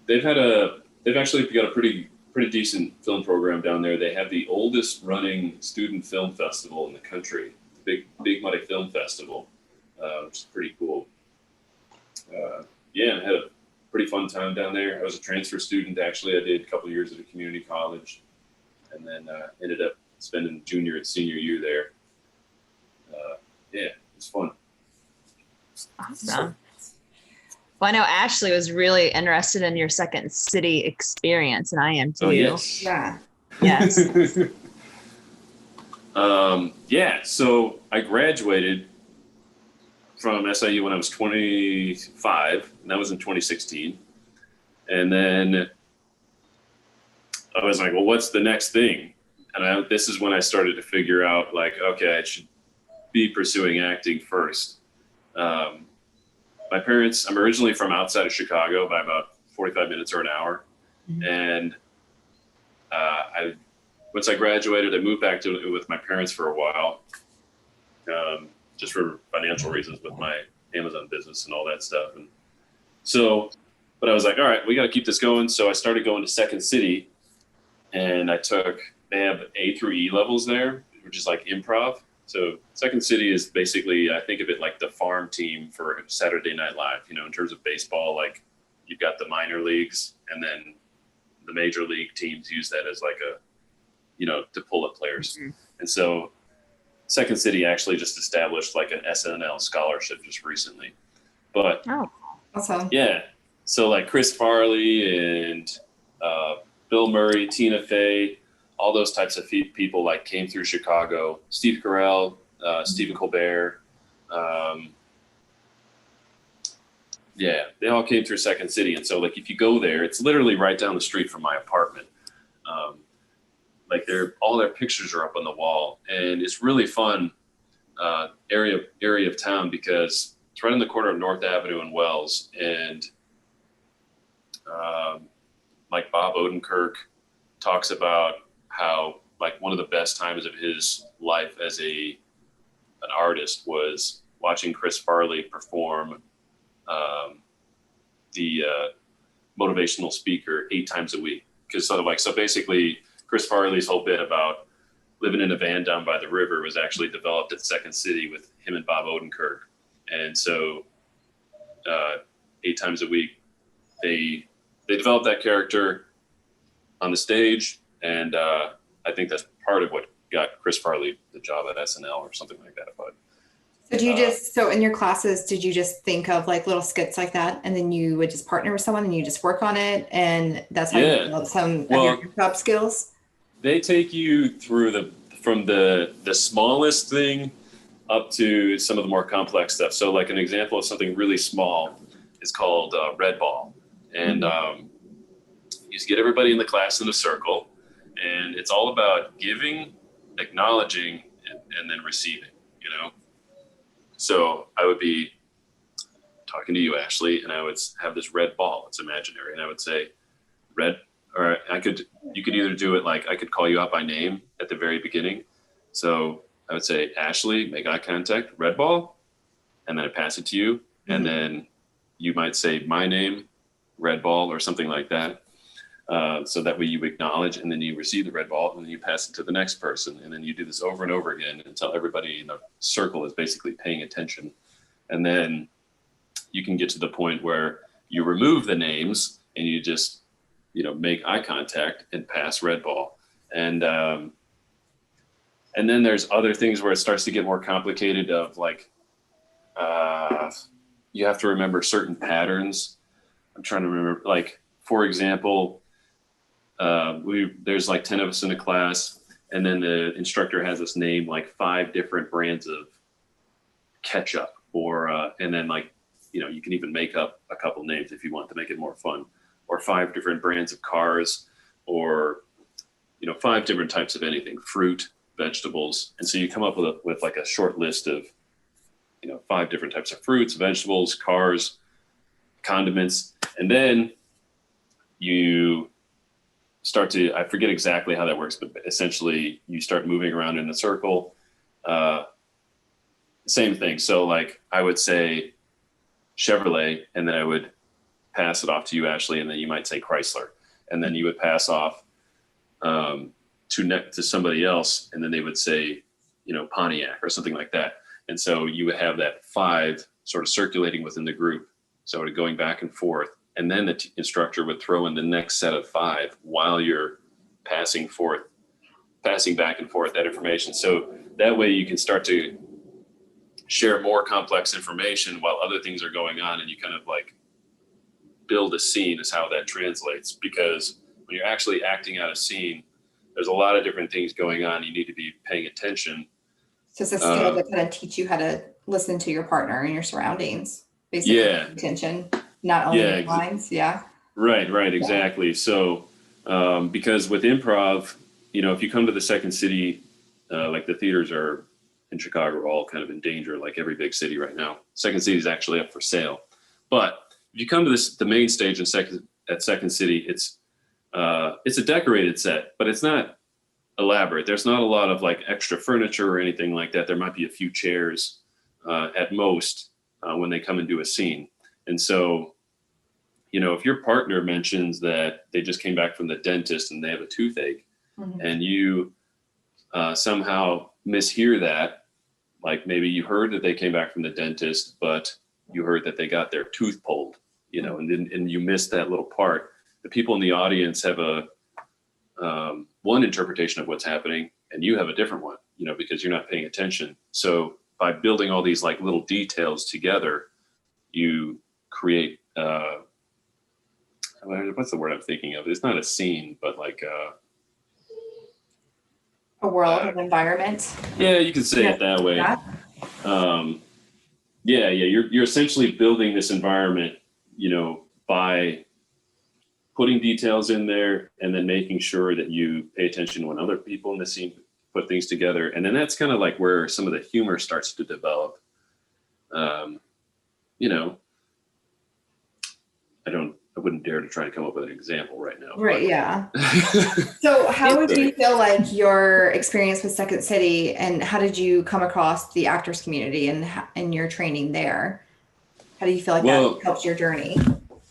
Speaker 2: They've actually got a pretty decent film program down there. They have the oldest running student film festival in the country, the Big Muddy Film Festival, which is pretty cool. I had a pretty fun time down there. I was a transfer student, actually. I did a couple of years at a community college, and then ended up spending junior and senior year there. It was fun.
Speaker 4: Awesome. Well, I know Ashley was really interested in your Second City experience, and I am too.
Speaker 2: Oh, yes.
Speaker 1: Yeah.
Speaker 4: Yes.
Speaker 2: So I graduated from SIU when I was 25, and that was in 2016. And then I was like, well, what's the next thing? And this is when I started to figure out, like, okay, I should be pursuing acting first. My parents, I'm originally from outside of Chicago by about 45 minutes or an hour.
Speaker 1: Mm-hmm.
Speaker 2: And once I graduated, I moved back with my parents for a while, just for financial reasons with my Amazon business and all that stuff. And so, but I was like, all right, we got to keep this going. So I started going to Second City, and they have A through E levels there, which is like improv. So Second City is basically, I think of it like the farm team for Saturday Night Live, in terms of baseball. Like, you've got the minor leagues, and then the major league teams use that as like to pull up players. Mm-hmm. And so Second City actually just established like an SNL scholarship just recently. But
Speaker 1: awesome.
Speaker 2: Yeah. So like Chris Farley and Bill Murray, Tina Fey, all those types of people like came through Chicago. Steve Carell, Stephen Colbert. They all came through Second City. And so like if you go there, it's literally right down the street from my apartment. Like all their pictures are up on the wall, and it's really fun area of town because it's right on the corner of North Avenue and Wells. And like Bob Odenkirk talks about how like one of the best times of his life as an artist was watching Chris Farley perform the motivational speaker 8 times a week. Because so basically Chris Farley's whole bit about living in a van down by the river was actually developed at Second City with him and Bob Odenkirk. And so 8 times a week, they developed that character on the stage. And I think that's part of what got Chris Farley the job at SNL or something like that. But
Speaker 1: so do you so in your classes, did you just think of like little skits like that, and then you would just partner with someone and you just work on it, and that's how you develop some of your job skills?
Speaker 2: They take you through from the smallest thing up to some of the more complex stuff. So like an example of something really small is called Red Ball. And you just get everybody in the class in a circle, and it's all about giving, acknowledging, and then receiving, So I would be talking to you, Ashley, and I would have this red ball. It's imaginary. And I would say, red, or you could either do it like I could call you out by name at the very beginning. So I would say, Ashley, make eye contact, red ball, and then I pass it to you. Mm-hmm. And then you might say my name, red ball, or something like that. So that way you acknowledge, and then you receive the red ball, and then you pass it to the next person. And then you do this over and over again until everybody in the circle is basically paying attention. And then you can get to the point where you remove the names and you just, make eye contact and pass red ball. And then there's other things where it starts to get more complicated of like, you have to remember certain patterns. I'm trying to remember, like, for example, there's like 10 of us in a class, and then the instructor has us name like 5 different brands of ketchup, or and then like, you can even make up a couple names if you want to make it more fun, or 5 different brands of cars, or 5 different types of anything, fruit, vegetables. And so you come up with like a short list of 5 different types of fruits, vegetables, cars, condiments, and then you start to, I forget exactly how that works, but essentially you start moving around in a circle. Same thing. So like I would say Chevrolet, and then I would pass it off to you, Ashley, and then you might say Chrysler, and then you would pass off to somebody else, and then they would say, Pontiac or something like that. And so you would have that 5 sort of circulating within the group, sort of going back and forth. And then the instructor would throw in the next set of 5 while you're passing back and forth that information. So that way you can start to share more complex information while other things are going on, and you kind of like build a scene is how that translates. Because when you're actually acting out a scene, there's a lot of different things going on. You need to be paying attention.
Speaker 1: So it's a skill to kind of teach you how to listen to your partner and your surroundings. Basically, attention, not only lines. Yeah.
Speaker 2: Right. Exactly. Yeah. So, because with improv, if you come to the Second City, like the theaters are in Chicago are all kind of in danger, like every big city right now. Second City is actually up for sale. But if you come to the main stage at Second City, it's a decorated set, but it's not elaborate. There's not a lot of like extra furniture or anything like that. There might be a few chairs at most when they come and do a scene. And so, if your partner mentions that they just came back from the dentist and they have a toothache, mm-hmm. and you somehow mishear that, like maybe you heard that they came back from the dentist, but you heard that they got their tooth pulled, and you missed that little part. The people in the audience have one interpretation of what's happening, and you have a different one, because you're not paying attention. So by building all these like little details together, you create, what's the word I'm thinking of? It's not a scene, but like
Speaker 1: a world, an environment.
Speaker 2: Yeah, you could say it that way. You're essentially building this environment, by putting details in there and then making sure that you pay attention when other people in the scene put things together. And then that's kind of like where some of the humor starts to develop. I wouldn't dare to try to come up with an example right now.
Speaker 1: Right. But. Yeah. So how would you feel like your experience with Second City, and how did you come across the actors community and your training there? How do you feel like that helps your journey?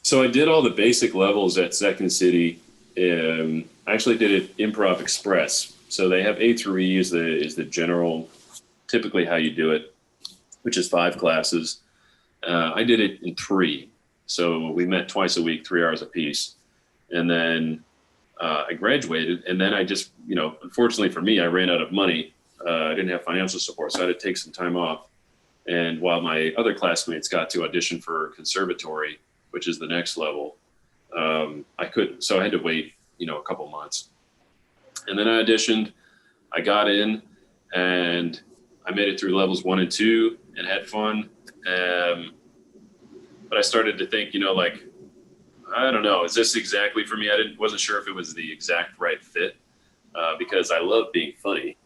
Speaker 2: So I did all the basic levels at Second City. I actually did it Improv Express. So they have A through E is the general, typically how you do it, which is 5 classes. I did it in 3. So we met twice a week, 3 hours apiece. And then I graduated, and then I just, unfortunately for me, I ran out of money. I didn't have financial support, so I had to take some time off. And while my other classmates got to audition for conservatory, which is the next level, I couldn't. So I had to wait, a couple months. And then I auditioned, I got in, and I made it through levels 1 and 2 and had fun. But I started to think, I don't know, is this exactly for me? Wasn't sure if it was the exact right fit, because I love being funny,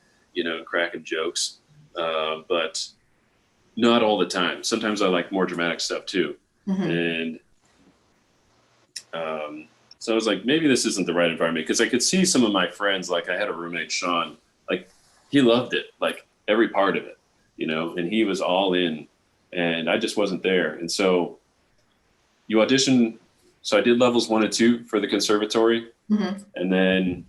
Speaker 2: cracking jokes, but not all the time. Sometimes I like more dramatic stuff too. Mm-hmm. And so I was like, maybe this isn't the right environment, because I could see some of my friends, like I had a roommate, Sean, like he loved it. Like every part of it, you know, and he was all in, and I just wasn't there. And so you audition. So I did levels 1 and 2 for the conservatory, and then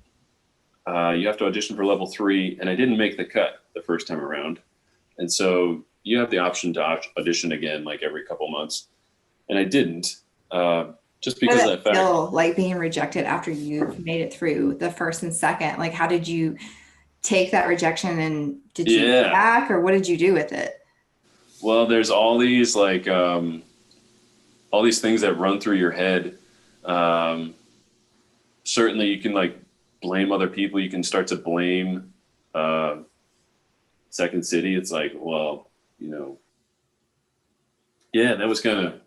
Speaker 2: you have to audition for level 3, and I didn't make the cut the first time around. And so you have the option to audition again, like every couple months. And I didn't, just because of that fact.
Speaker 1: Still, like being rejected after you've made it through the first and second, like how did you take that rejection, and did you go back, or what did you do with it?
Speaker 2: Well, there's all these like, all these things that run through your head. Certainly you can like blame other people. You can start to blame, Second City. It's like, well, you know, that was kind of.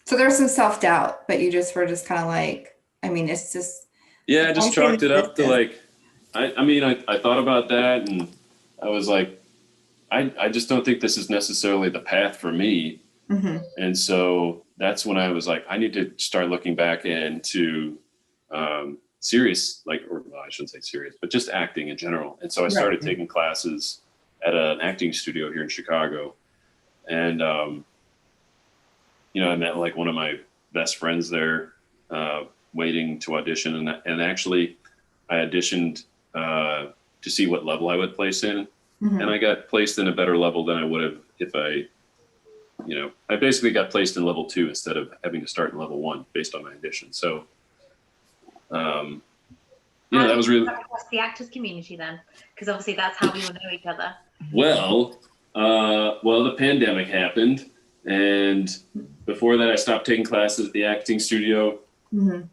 Speaker 1: So there was some self-doubt, but you just were just kind of like, I mean, it's just.
Speaker 2: Yeah, I just chalked it up to like, I mean, I thought about that, and I was like, I just don't think this is necessarily the path for me. And so that's when I was like, I need to start looking back into serious, like, or well, I shouldn't say serious, but just acting in general. And so I started taking classes at an acting studio here in Chicago. And, you know, I met like one of my best friends there, waiting to audition. And actually I auditioned to see what level I would place in. And I got placed in a better level than I would have if I, you know, I basically got placed in level 2 instead of having to start in level 1 based on my audition. So, yeah, that was really.
Speaker 3: Across the actors community then, because obviously that's how we all know each other.
Speaker 2: Well, the pandemic happened, and before that, I stopped taking classes at the acting studio. And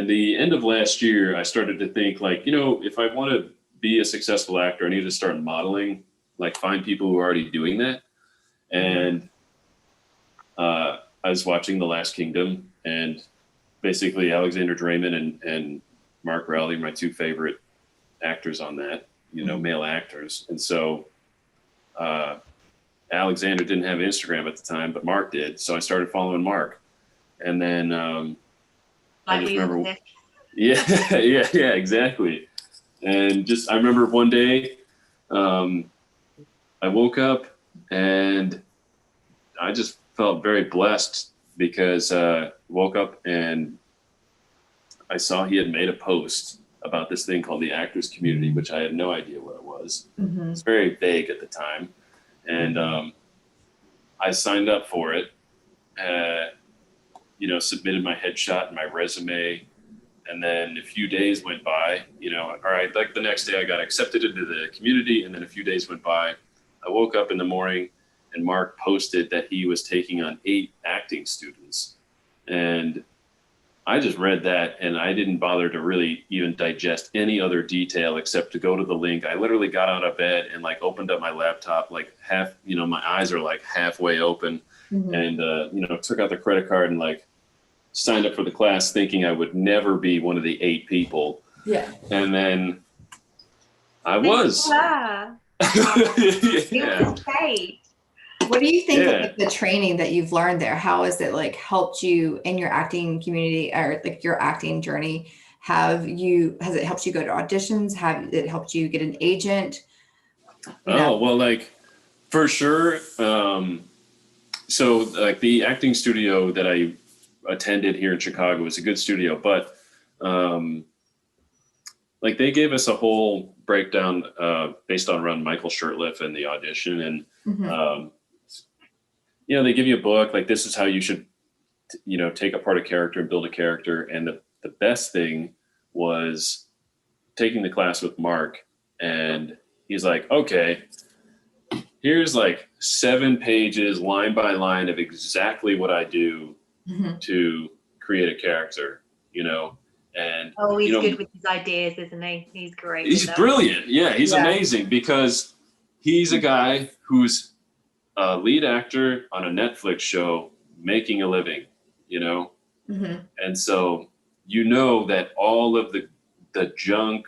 Speaker 2: the end of last year, I started to think like, you know, if I want to be a successful actor, I need to start modeling, like find people who are already doing that. And I was watching The Last Kingdom, and basically Alexander Draymond and Mark Rowley, my 2 favorite actors on that, you know, male actors. And so Alexander didn't have Instagram at the time, but Mark did. So I started following Mark. And then I just remember, yeah, exactly. And just, I remember one day I woke up and I just felt very blessed because woke up and I saw he had made a post about this thing called the actors community, which I had no idea what it was. It's very vague at the time. And I signed up for it, you know, submitted my headshot and my resume. And then a few days went by, you know, all right, like the next day I got accepted into the community. And then a few days went by. I woke up in the morning and Mark posted that he was taking on 8 acting students. And I just read that and I didn't bother to really even digest any other detail except to go to the link. I literally got out of bed and like opened up my laptop, like half, you know, my eyes are like halfway open and, you know, took out the credit card and like signed up for the class thinking I would never be one of the 8 people. Yeah. And then I was.
Speaker 3: Yeah.
Speaker 2: Yeah.
Speaker 3: Great.
Speaker 1: What do you think of like, the training that you've learned there? How has it like helped you in your acting community or like your acting journey? Has it helped you go to auditions? Have it helped you get an agent?
Speaker 2: Well, like for sure. So like the acting studio that I attended here in Chicago was a good studio, but like they gave us a whole breakdown based on around Michael Shurtleff and the audition. And you know, they give you a book, like this is how you should, you know, take apart a character and build a character. And the best thing was taking the class with Mark, and he's like, okay, here's like 7 pages line by line of exactly what I do to create a character, you know. And
Speaker 3: he's
Speaker 2: you know,
Speaker 3: good with his ideas, isn't he? He's great.
Speaker 2: He's brilliant. Yeah, he's amazing because he's a guy who's a lead actor on a Netflix show making a living, you know? And so, you know, that all of the junk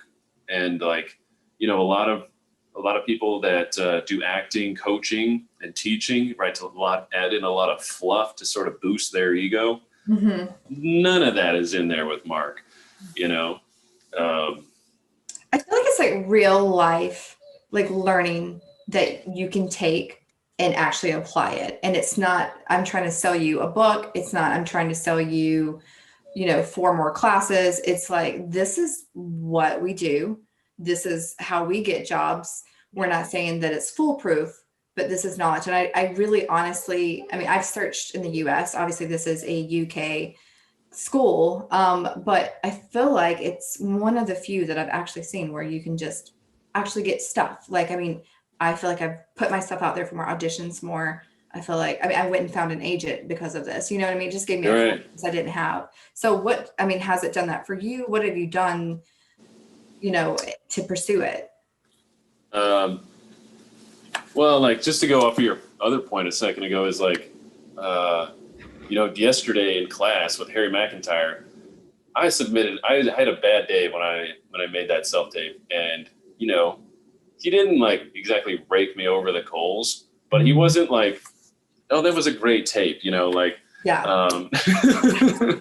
Speaker 2: and like, you know, a lot of people that do acting, coaching and teaching, right, to add in a lot of fluff to sort of boost their ego. None of that is in there with Mark, you know?
Speaker 1: I feel like it's like real life like learning that you can take and actually apply it. And it's not, I'm trying to sell you a book. It's not, I'm trying to sell you, 4 more classes. It's like, this is what we do. This is how we get jobs. We're not saying that it's foolproof, but this is knowledge. And I really honestly, I mean, I've searched in the US, obviously this is a UK school. But I feel like it's one of the few that I've actually seen where you can just actually get stuff. Like, I mean, I feel like I've put my stuff out there for more auditions more. I feel like, I mean, I went and found an agent because of this, you know what I mean? It just gave me a
Speaker 2: Right.
Speaker 1: focus I didn't have. So what, I mean, has it done that for you? What have you done, to pursue it?
Speaker 2: Well, like, just to go off of your other point a second ago is like, yesterday in class with Harry McIntyre, I had a bad day when I made that self-tape, and, he didn't like exactly rake me over the coals, but he wasn't like, oh, that was a great tape, like,
Speaker 1: Yeah.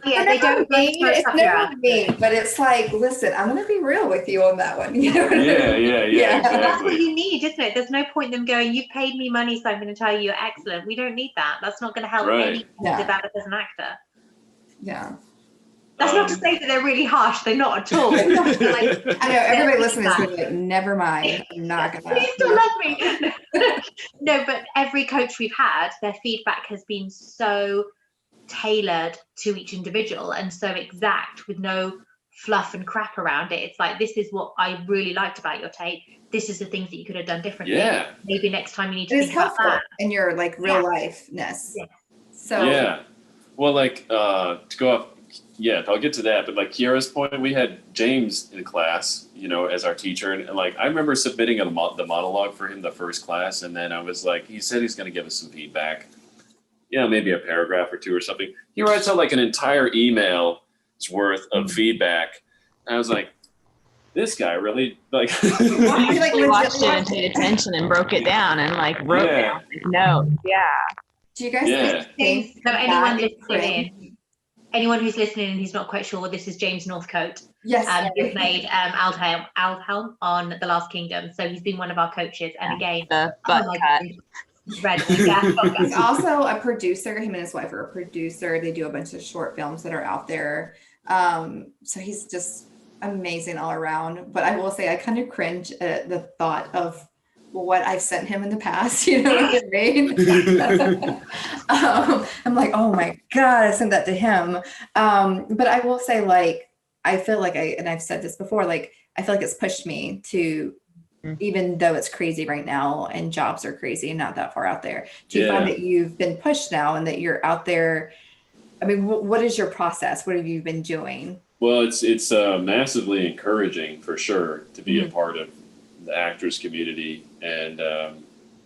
Speaker 3: Yeah, they don't
Speaker 1: It's never me, but it's like, listen, I'm going to be real with you on that one. You know what I mean?
Speaker 2: Yeah, exactly.
Speaker 3: That's what you need, isn't it? There's no point in them going, you've paid me money, so I'm going to tell you you're excellent. We don't need that. That's not going to help any develop as an actor.
Speaker 1: Yeah.
Speaker 3: That's not to say that they're really harsh. They're not at all.
Speaker 1: I know everybody listening is going to be like, never mind. I'm not going to.
Speaker 3: You still love me. No, but every coach we've had, their feedback has been so tailored to each individual and so exact with no fluff and crap around it. It's like, this is what I really liked about your tape. This is the things that you could have done differently.
Speaker 2: Yeah.
Speaker 3: Maybe next time you need to think about that.
Speaker 1: In your like real lifeness.
Speaker 3: Yeah.
Speaker 1: So
Speaker 2: yeah. Well, like to go off, I'll get to that. But like Keira's point, we had James in class, as our teacher, and like I remember submitting the monologue for him the first class, and then I was like, he said he's going to give us some feedback. Maybe a paragraph or 2 or something. He writes out like an entire email's worth of feedback. And I was like, this guy really like.
Speaker 4: He like watched it and paid attention and broke it down and like wrote down notes. Yeah.
Speaker 1: Do you guys think
Speaker 3: so anyone who's listening and who's not quite sure, this is James Northcote.
Speaker 1: Yes.
Speaker 3: He played Aldhelm on The Last Kingdom. So he's been one of our coaches. And again,
Speaker 4: the butt cut.
Speaker 1: He's also a producer. Him and his wife are a producer. They do a bunch of short films that are out there. So he's just amazing all around. But I will say I kind of cringe at the thought of what I've sent him in the past. You know what I mean? I'm like, oh my God, I sent that to him. But I will say, like, I feel like I've said this before, like, I feel like it's pushed me to, even though it's crazy right now and jobs are crazy and not that far out there. Do you find that you've been pushed now and that you're out there? I mean, what is your process? What have you been doing?
Speaker 2: Well, it's massively encouraging for sure to be a part of the actors community. And,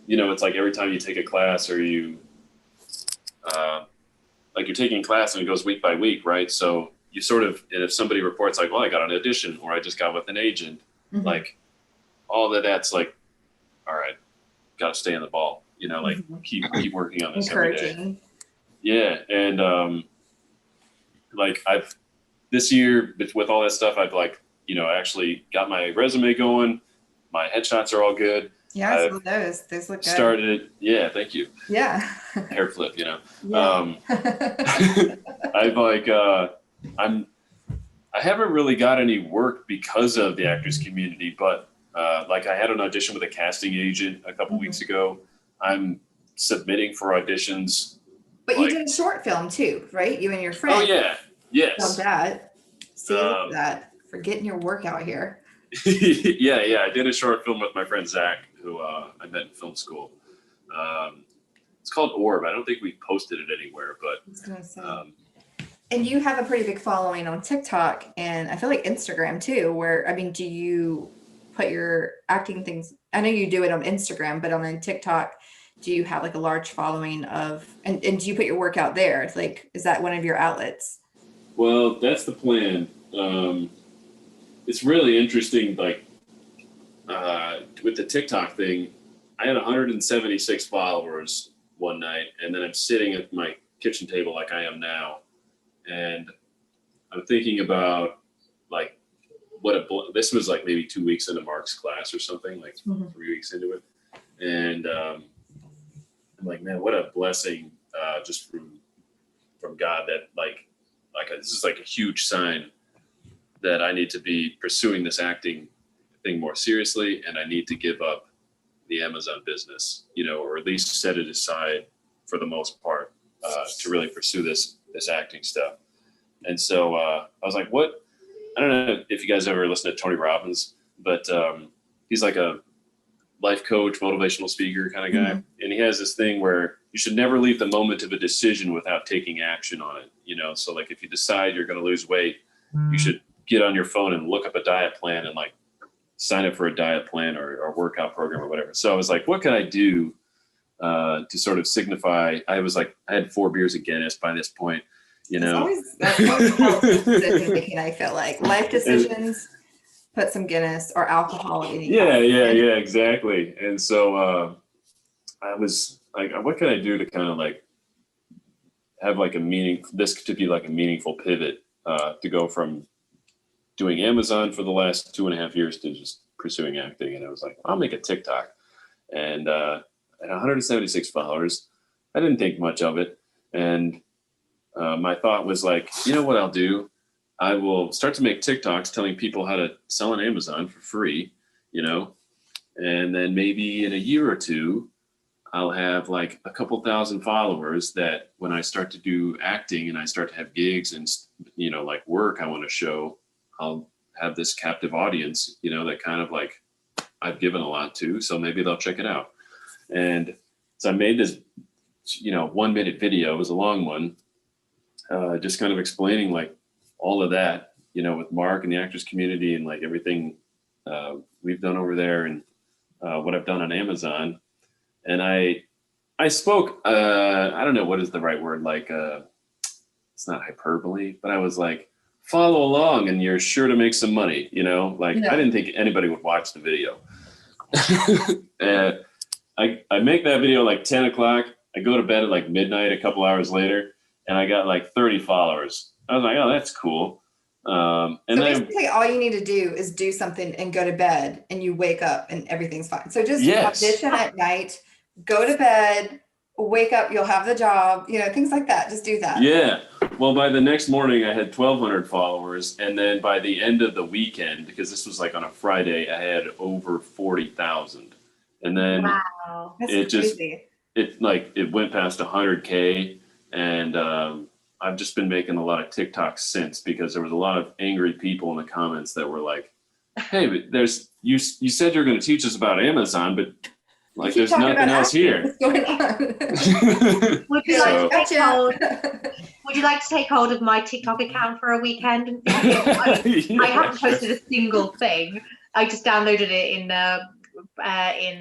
Speaker 2: it's like every time you take a class or you, like you're taking a class and it goes week by week, right? So you sort of, and if somebody reports like, well, I got an audition or I just got with an agent, like all that's like, all right, got to stay on the ball, like keep working on this every day. Yeah. And, like this year with all that stuff, I've like, actually got my resume going. My headshots are all good.
Speaker 1: Yeah, I saw those. Those look good.
Speaker 2: Started it. Yeah, thank you.
Speaker 1: Yeah.
Speaker 2: Hair flip,
Speaker 1: Yeah.
Speaker 2: I've like, I haven't really got any work because of the actors community, but like I had an audition with a casting agent a couple weeks ago. I'm submitting for auditions.
Speaker 1: But you did a short film too, right? You and your friend.
Speaker 2: Oh yeah. Yes.
Speaker 1: Love that. See that for getting your work out here.
Speaker 2: Yeah. I did a short film with my friend Zach, who I met in film school. It's called Orb. I don't think we posted it anywhere, but.
Speaker 1: I was gonna say. And you have a pretty big following on TikTok and I feel like Instagram too, where, I mean, do you put your acting things, I know you do it on Instagram, but on TikTok, do you have like a large following of, and do you put your work out there? It's like, is that one of your outlets?
Speaker 2: Well, that's the plan. It's really interesting, like with the TikTok thing, I had 176 followers one night, and then I'm sitting at my kitchen table like I am now. And I'm thinking about like this was like maybe 2 weeks into Mark's class or something, like
Speaker 1: Mm-hmm.
Speaker 2: 3 weeks into it. And I'm like, man, what a blessing just from God that this is like a huge sign that I need to be pursuing this acting thing more seriously, and I need to give up the Amazon business, or at least set it aside for the most part to really pursue this acting stuff. And so I was like, what? I don't know if you guys ever listen to Tony Robbins, but he's like a life coach, motivational speaker kind of guy.
Speaker 1: Mm-hmm.
Speaker 2: And he has this thing where you should never leave the moment of a decision without taking action on it. So like if you decide you're going to lose weight, you should get on your phone and look up a diet plan and like sign up for a diet plan or a workout program or whatever. So I was like, what can I do to sort of signify? I had 4 beers of Guinness by this point,
Speaker 1: That's always decision making, I feel like. Life decisions, put some Guinness or alcohol in it.
Speaker 2: Yeah, exactly. And so I was like, what can I do to kind of like have like this to be like a meaningful pivot to go from doing Amazon for the last 2.5 years to just pursuing acting. And I was like, I'll make a TikTok. And at 176 followers, I didn't think much of it. And my thought was like, you know what I'll do? I will start to make TikToks telling people how to sell on Amazon for free, and then maybe in a year or two, I'll have like a couple thousand followers that when I start to do acting and I start to have gigs and, like work I want to show, I'll have this captive audience, that kind of like I've given a lot to, so maybe they'll check it out. And so I made this, 1 minute video. It was a long one, just kind of explaining like all of that, with Mark and the actors community and like everything we've done over there and what I've done on Amazon. And I spoke, I don't know what is the right word, like it's not hyperbole, but I was like, follow along and you're sure to make some money, I didn't think anybody would watch the video. I make that video like 10 o'clock. I go to bed at like midnight, a couple hours later, and I got like 30 followers. I was like, oh, that's cool. And
Speaker 1: so
Speaker 2: then
Speaker 1: basically all you need to do is do something and go to bed and you wake up and everything's fine. So just audition at night, go to bed, wake up, you'll have the job, things like that. Just do that.
Speaker 2: Yeah. Well, by the next morning I had 1,200 followers. And then by the end of the weekend, because this was like on a Friday, I had over 40,000. And then
Speaker 3: wow.
Speaker 1: That's crazy.
Speaker 2: It went past 100K. And I've just been making a lot of TikToks since, because there was a lot of angry people in the comments that were like, hey, but you said you're going to teach us about Amazon, but like there's nothing else here.
Speaker 1: What's going on?
Speaker 3: Would you like to take hold of my TikTok account for a weekend? And I haven't posted a single thing. I just downloaded it in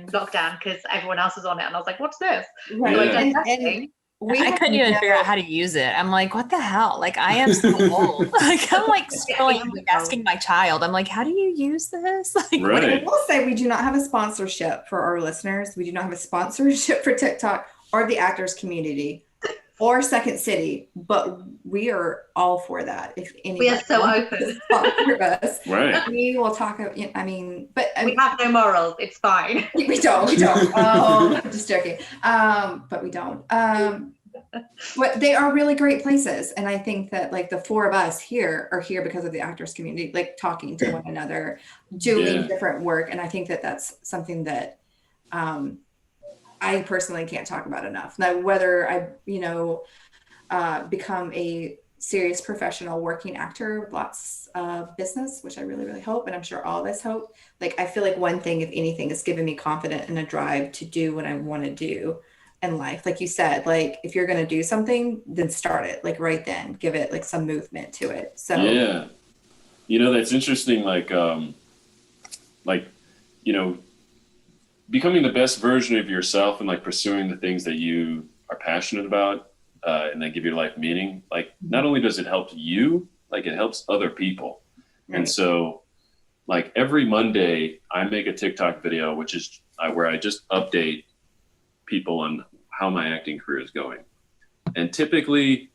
Speaker 3: lockdown because everyone else was on it, and I was like, "What's this?"
Speaker 1: Right.
Speaker 3: So I done testing.
Speaker 4: I couldn't even figure out how to use it. I'm like, what the hell? Like, I am so old. Like, I'm like scrolling, I'm like asking my child. I'm like, how do you use this? Like,
Speaker 2: right.
Speaker 1: I will say we do not have a sponsorship for our listeners. We do not have a sponsorship for TikTok or the actors community or Second City, but we are all for that. If
Speaker 3: we are so open.
Speaker 1: Sponsor us,
Speaker 2: right.
Speaker 1: We will talk. We
Speaker 3: have no morals. It's fine.
Speaker 1: We don't. I'm just joking. But we don't. But they are really great places, and I think that like the 4 of us here are here because of the actors community, like talking to one another, doing different work, and I think that that's something that I personally can't talk about enough. Now, whether I, become a serious professional working actor with lots of business, which I really, really hope, and I'm sure all of us hope. Like, I feel like one thing, if anything, is giving me confidence and a drive to do what I want to do in life. Like you said, like if you're going to do something, then start it like right then. Give it like some movement to it. So
Speaker 2: yeah, that's interesting. Becoming the best version of yourself and like pursuing the things that you are passionate about and that give your life meaning. Like, not only does it help you, like it helps other people. Right. And so like every Monday I make a TikTok video, which is where I just update people on how my acting career is going. And typically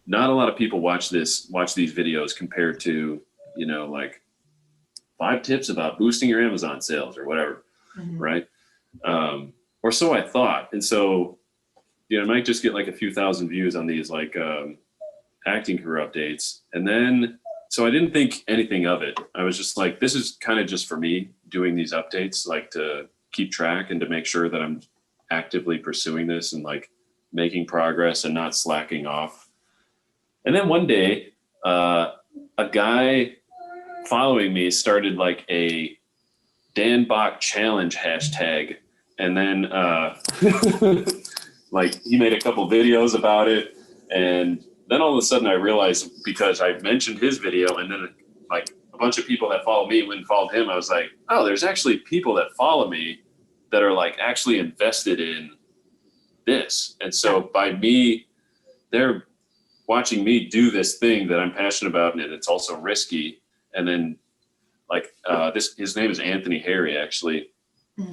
Speaker 2: not a lot of people watch these videos compared to like 5 tips about boosting your Amazon sales or whatever. Right. Or so I thought. And so, I might just get like a few thousand views on these like acting career updates. And then, so I didn't think anything of it. I was just like, this is kind of just for me doing these updates, like to keep track and to make sure that I'm actively pursuing this and like making progress and not slacking off. And then one day, a guy following me started like a Dan Bach challenge hashtag. And then like he made a couple videos about it. And then all of a sudden I realized, because I mentioned his video and then like a bunch of people that follow me went and followed him, I was like, oh, there's actually people that follow me that are like actually invested in this. And so by me, they're watching me do this thing that I'm passionate about, and it's also risky. And then like his name is Anthony Harry, actually.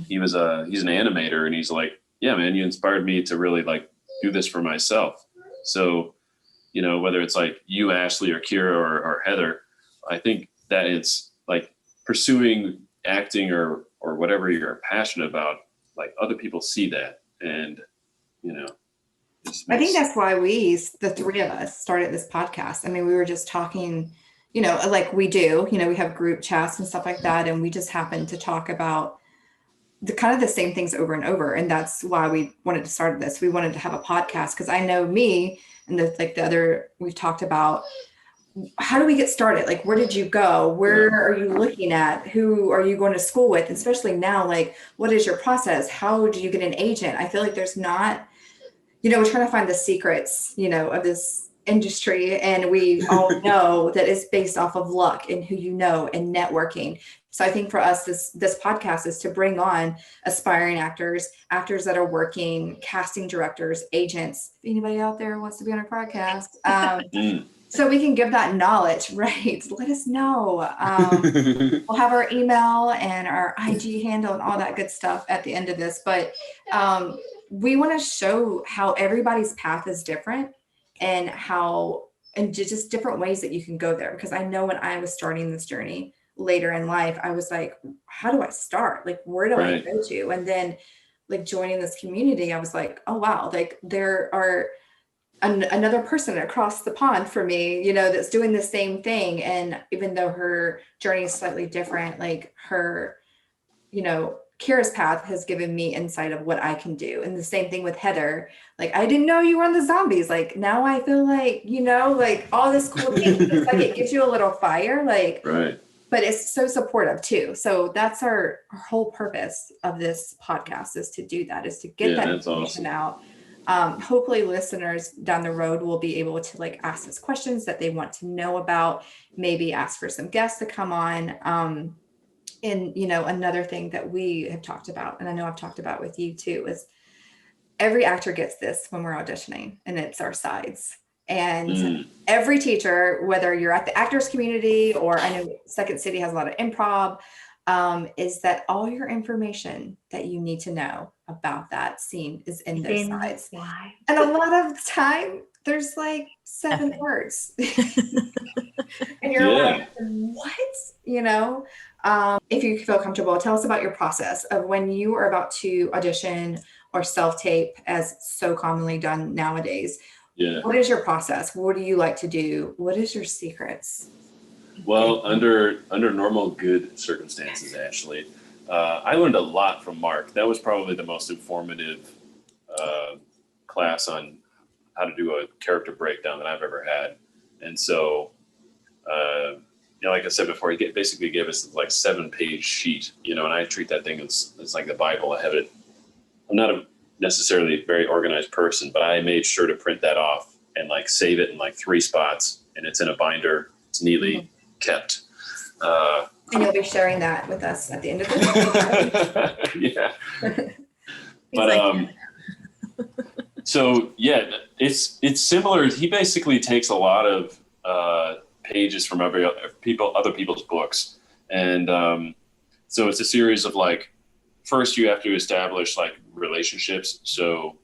Speaker 2: He's an animator, and he's like, yeah, man, you inspired me to really like do this for myself. So, whether it's like you, Ashley, or Keira, or Heather, I think that it's like pursuing acting or whatever you're passionate about, like other people see that. And,
Speaker 1: I think that's why the 3 of us started this podcast. I mean, we were just talking, like we do, we have group chats and stuff like that. And we just happened to talk about the kind of the same things over and over. And that's why we wanted to start this. We wanted to have a podcast because I know me and the other we've talked about, how do we get started? Like, where did you go? Where are you looking at? Who are you going to school with? Especially now, like, what is your process? How do you get an agent? I feel like there's not, we're trying to find the secrets, of this industry. And we all know that it's based off of luck and who and networking. So I think for us, this podcast is to bring on aspiring actors that are working, casting directors, agents. If anybody out there wants to be on our podcast, so we can give that knowledge, right? Let us know. We'll have our email and our IG handle and all that good stuff at the end of this. But we want to show how everybody's path is different and just different ways that you can go there. Because I know when I was starting this journey later in life, I was like, how do I start? Like, where do I go to? And then like joining this community, I was like, oh, wow, like there are another person across the pond for me, that's doing the same thing. And even though her journey is slightly different, like her, Keira's path has given me insight of what I can do. And the same thing with Heather. Like, I didn't know you were on the zombies. Like, now I feel like, like all this cool things. It's like it gives you a little fire, like,
Speaker 2: right.
Speaker 1: But it's so supportive too. So that's our whole purpose of this podcast, is to do that, is to get that information out. Hopefully listeners down the road will be able to like ask us questions that they want to know about, maybe ask for some guests to come on. And, another thing that we have talked about, and I know I've talked about with you too, is every actor gets this when we're auditioning, and it's our sides. And every teacher, whether you're at the actors community, or I know Second City has a lot of improv, is that all your information that you need to know about that scene is in those sides. And a lot of the time there's like 7 words. And you're like, what? If you feel comfortable, tell us about your process of when you are about to audition or self-tape, as so commonly done nowadays.
Speaker 2: Yeah.
Speaker 1: What is your process? What do you like to do? What is your secrets?
Speaker 2: Well, under normal good circumstances, Ashley, I learned a lot from Mark. That was probably the most informative class on how to do a character breakdown that I've ever had. And so, like I said before, he basically gave us like 7-page sheet, and I treat that thing as like the Bible. I have it. I'm not necessarily a very organized person, but I made sure to print that off and like save it in like 3 spots, and it's in a binder. It's neatly kept.
Speaker 1: And you'll be sharing that with us at the end of this.
Speaker 2: Yeah. But so yeah, it's similar. He basically takes a lot of pages from other people's books, and so it's a series of like, first you have to establish like relationships. So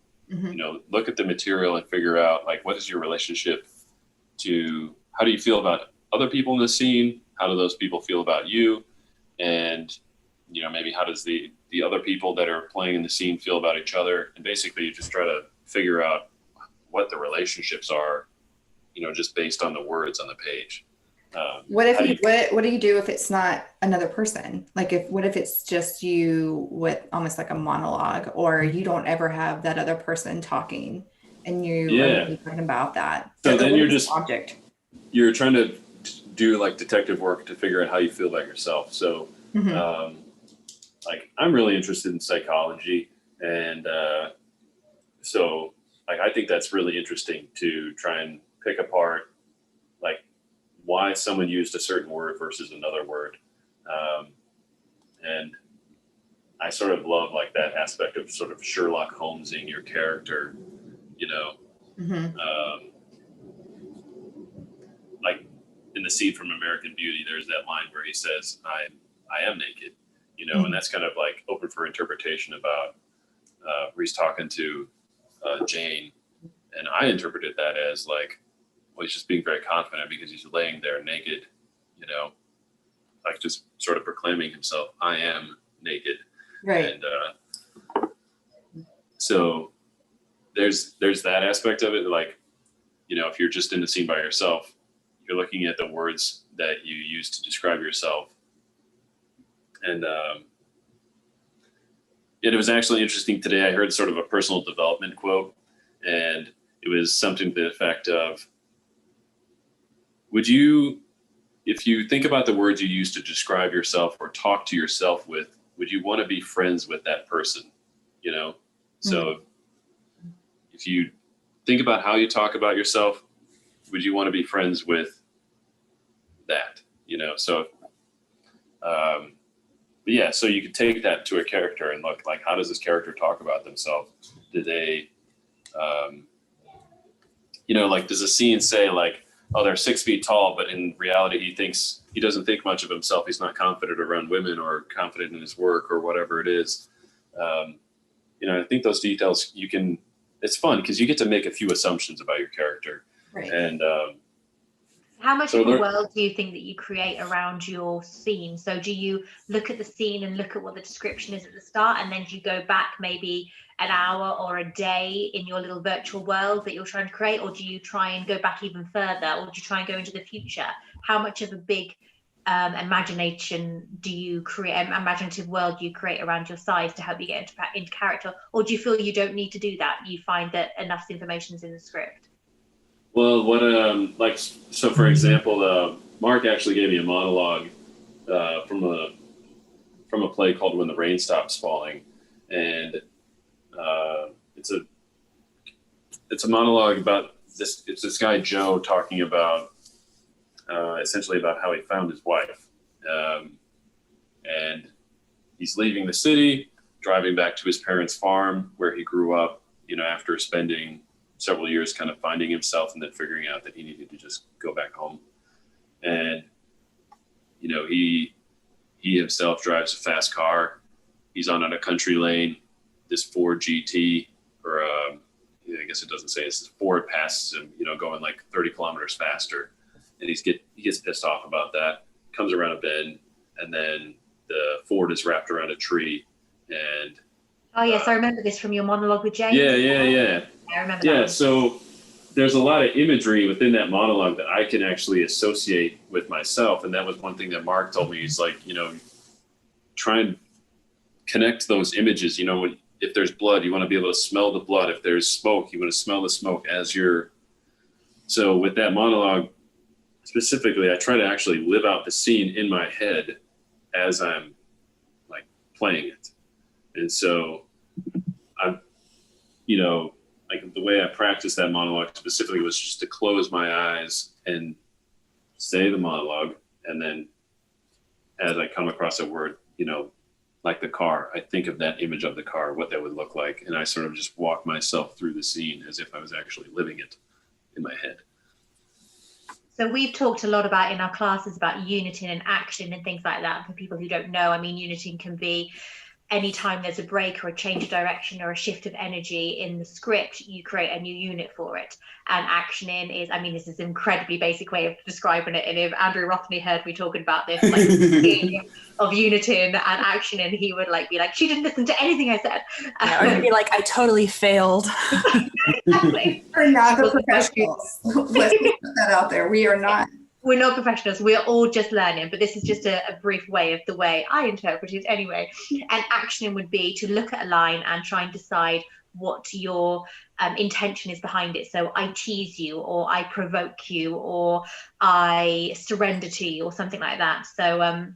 Speaker 2: look at the material and figure out like, what is your relationship to, how do you feel about other people in the scene, how do those people feel about you? And, maybe how does the other people that are playing in the scene feel about each other? And basically you just try to figure out what the relationships are, just based on the words on the page.
Speaker 1: What do you do if it's not another person? Like what if it's just you with almost like a monologue, or you don't ever have that other person talking and you are really talking about that?
Speaker 2: So then you're just
Speaker 1: object.
Speaker 2: You're trying to do like detective work to figure out how you feel about yourself. So like I'm really interested in psychology, and so like I think that's really interesting to try and pick apart like why someone used a certain word versus another word. And I sort of love like that aspect of sort of Sherlock Holmesing your character, like in the scene from American Beauty, there's that line where he says, I am naked, and that's kind of like open for interpretation about where he's talking to Jane. And I interpreted that as like, well, he's just being very confident because he's laying there naked, like just sort of proclaiming himself, I am naked.
Speaker 1: Right.
Speaker 2: And so there's that aspect of it. Like, if you're just in the scene by yourself, you're looking at the words that you use to describe yourself. And it was actually interesting today. I heard sort of a personal development quote, and it was something to the effect of, if you think about the words you use to describe yourself or talk to yourself with, would you want to be friends with that person? So if you think about how you talk about yourself, would you want to be friends with that? So, but yeah, so you could take that to a character and look like, how does this character talk about themselves? Do they, like, does a scene say like, oh, they're 6 feet tall, but in reality, he doesn't think much of himself. He's not confident around women or confident in his work or whatever it is. I think those details it's fun because you get to make a few assumptions about your character.
Speaker 1: Right.
Speaker 2: And
Speaker 3: how much of a world do you think that you create around your scene? So do you look at the scene and look at what the description is at the start, and then do you go back maybe an hour or a day in your little virtual world that you're trying to create, or do you try and go back even further, or do you try and go into the future? How much of a big imagination do you create, imaginative world do you create around your size to help you get into character, or do you feel you don't need to do that? You find that enough information is in the script?
Speaker 2: Well, so for example, Mark actually gave me a monologue from a play called When the Rain Stops Falling, and it's a monologue about this. It's this guy Joe talking about essentially about how he found his wife, and he's leaving the city, driving back to his parents' farm where he grew up. After spending several years kind of finding himself and then figuring out that he needed to just go back home. And, he himself drives a fast car. He's on a country lane, this Ford GT, or I guess it doesn't say, it's Ford passes him, going like 30 kilometers faster. And he gets pissed off about that, comes around a bend, and then the Ford is wrapped around a tree. And
Speaker 3: oh yes, I remember this from your monologue with James.
Speaker 2: Yeah.
Speaker 3: I remember that.
Speaker 2: Yeah, so there's a lot of imagery within that monologue that I can actually associate with myself. And that was one thing that Mark told me. He's like, try and connect those images. If there's blood, you want to be able to smell the blood. If there's smoke, you want to smell the smoke so with that monologue specifically, I try to actually live out the scene in my head as I'm like playing it. And so I'm, like the way I practiced that monologue specifically was just to close my eyes and say the monologue. And then as I come across a word, like the car, I think of that image of the car, what that would look like. And I sort of just walk myself through the scene as if I was actually living it in my head.
Speaker 3: So we've talked a lot about in our classes about uniting and action and things like that. For people who don't know, uniting can be anytime there's a break or a change of direction or a shift of energy in the script, you create a new unit for it. And actioning is, I mean, this is an incredibly basic way of describing it. And if Andrew Rothney heard me talking about this, like of uniting and actioning, he would like be like, she didn't listen to anything I said.
Speaker 4: Or he'd be like, I totally failed.
Speaker 3: Exactly.
Speaker 1: We're not the professionals. Let's put that out there. We are not.
Speaker 3: We're not professionals. We're all just learning, but this is just a brief way of the way I interpret it anyway. And actioning would be to look at a line and try and decide what your intention is behind it. So I tease you, or I provoke you, or I surrender to you, or something like that. So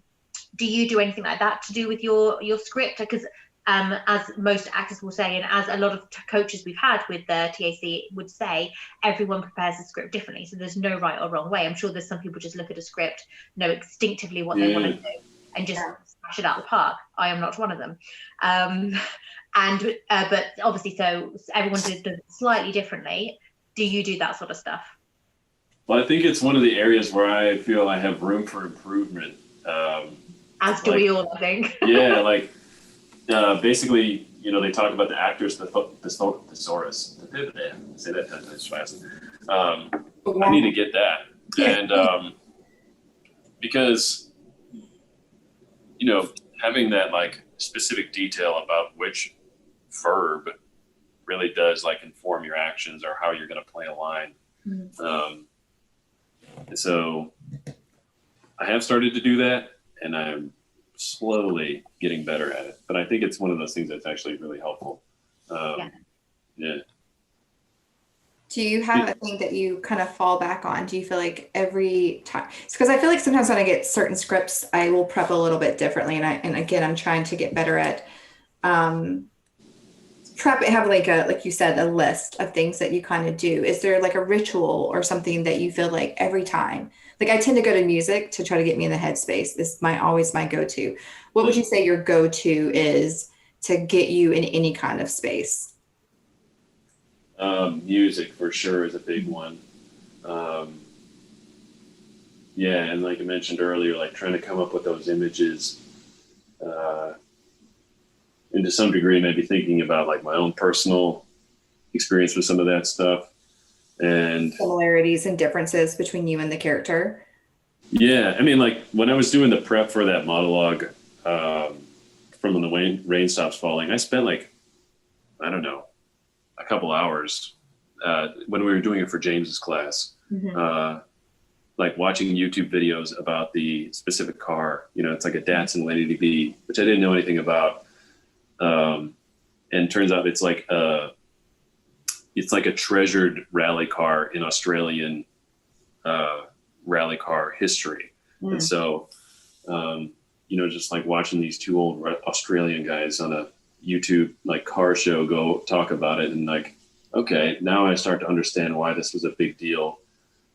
Speaker 3: do you do anything like that to do with your script? Because as most actors will say, and as a lot of coaches we've had with the TAC would say, everyone prepares the script differently. So there's no right or wrong way. I'm sure there's some people just look at a script, know instinctively what they want to do, and just smash it out of the park. I am not one of them. But obviously, so everyone does it slightly differently. Do you do that sort of stuff?
Speaker 2: Well, I think it's one of the areas where I feel I have room for improvement.
Speaker 3: As do we all, I think.
Speaker 2: Yeah, like basically, you know, they talk about the actor's thesaurus. Say that 10 times fast. I need to get that. And because, you know, having that like specific detail about which verb really does like inform your actions or how you're going to play a line. So I have started to do that, and I'm slowly getting better at it. But I think it's one of those things that's actually really helpful. Yeah.
Speaker 1: Do you have a thing that you kind of fall back on? Do you feel like every time? Because I feel like sometimes when I get certain scripts, I will prep a little bit differently. And again, I'm trying to get better at prep. Have like you said, a list of things that you kind of do. Is there like a ritual or something that you feel like every time? Like I tend to go to music to try to get me in the headspace. This is always my go-to. What would you say your go-to is to get you in any kind of space?
Speaker 2: Music for sure is a big one. Yeah, and like I mentioned earlier, like trying to come up with those images, and to some degree, maybe thinking about like my own personal experience with some of that stuff, and
Speaker 1: similarities and differences between you and the character.
Speaker 2: Yeah, I mean, like when I was doing the prep for that monologue from When the Rain Stops Falling, I spent like, I don't know, a couple hours when we were doing it for James's class, like watching YouTube videos about the specific car. You know, it's like a Datsun 180B, which I didn't know anything about. And it turns out it's like a treasured rally car in Australian rally car history. And so, you know, just like watching these two old Australian guys on a YouTube like car show go talk about it, and like, okay, now I start to understand why this was a big deal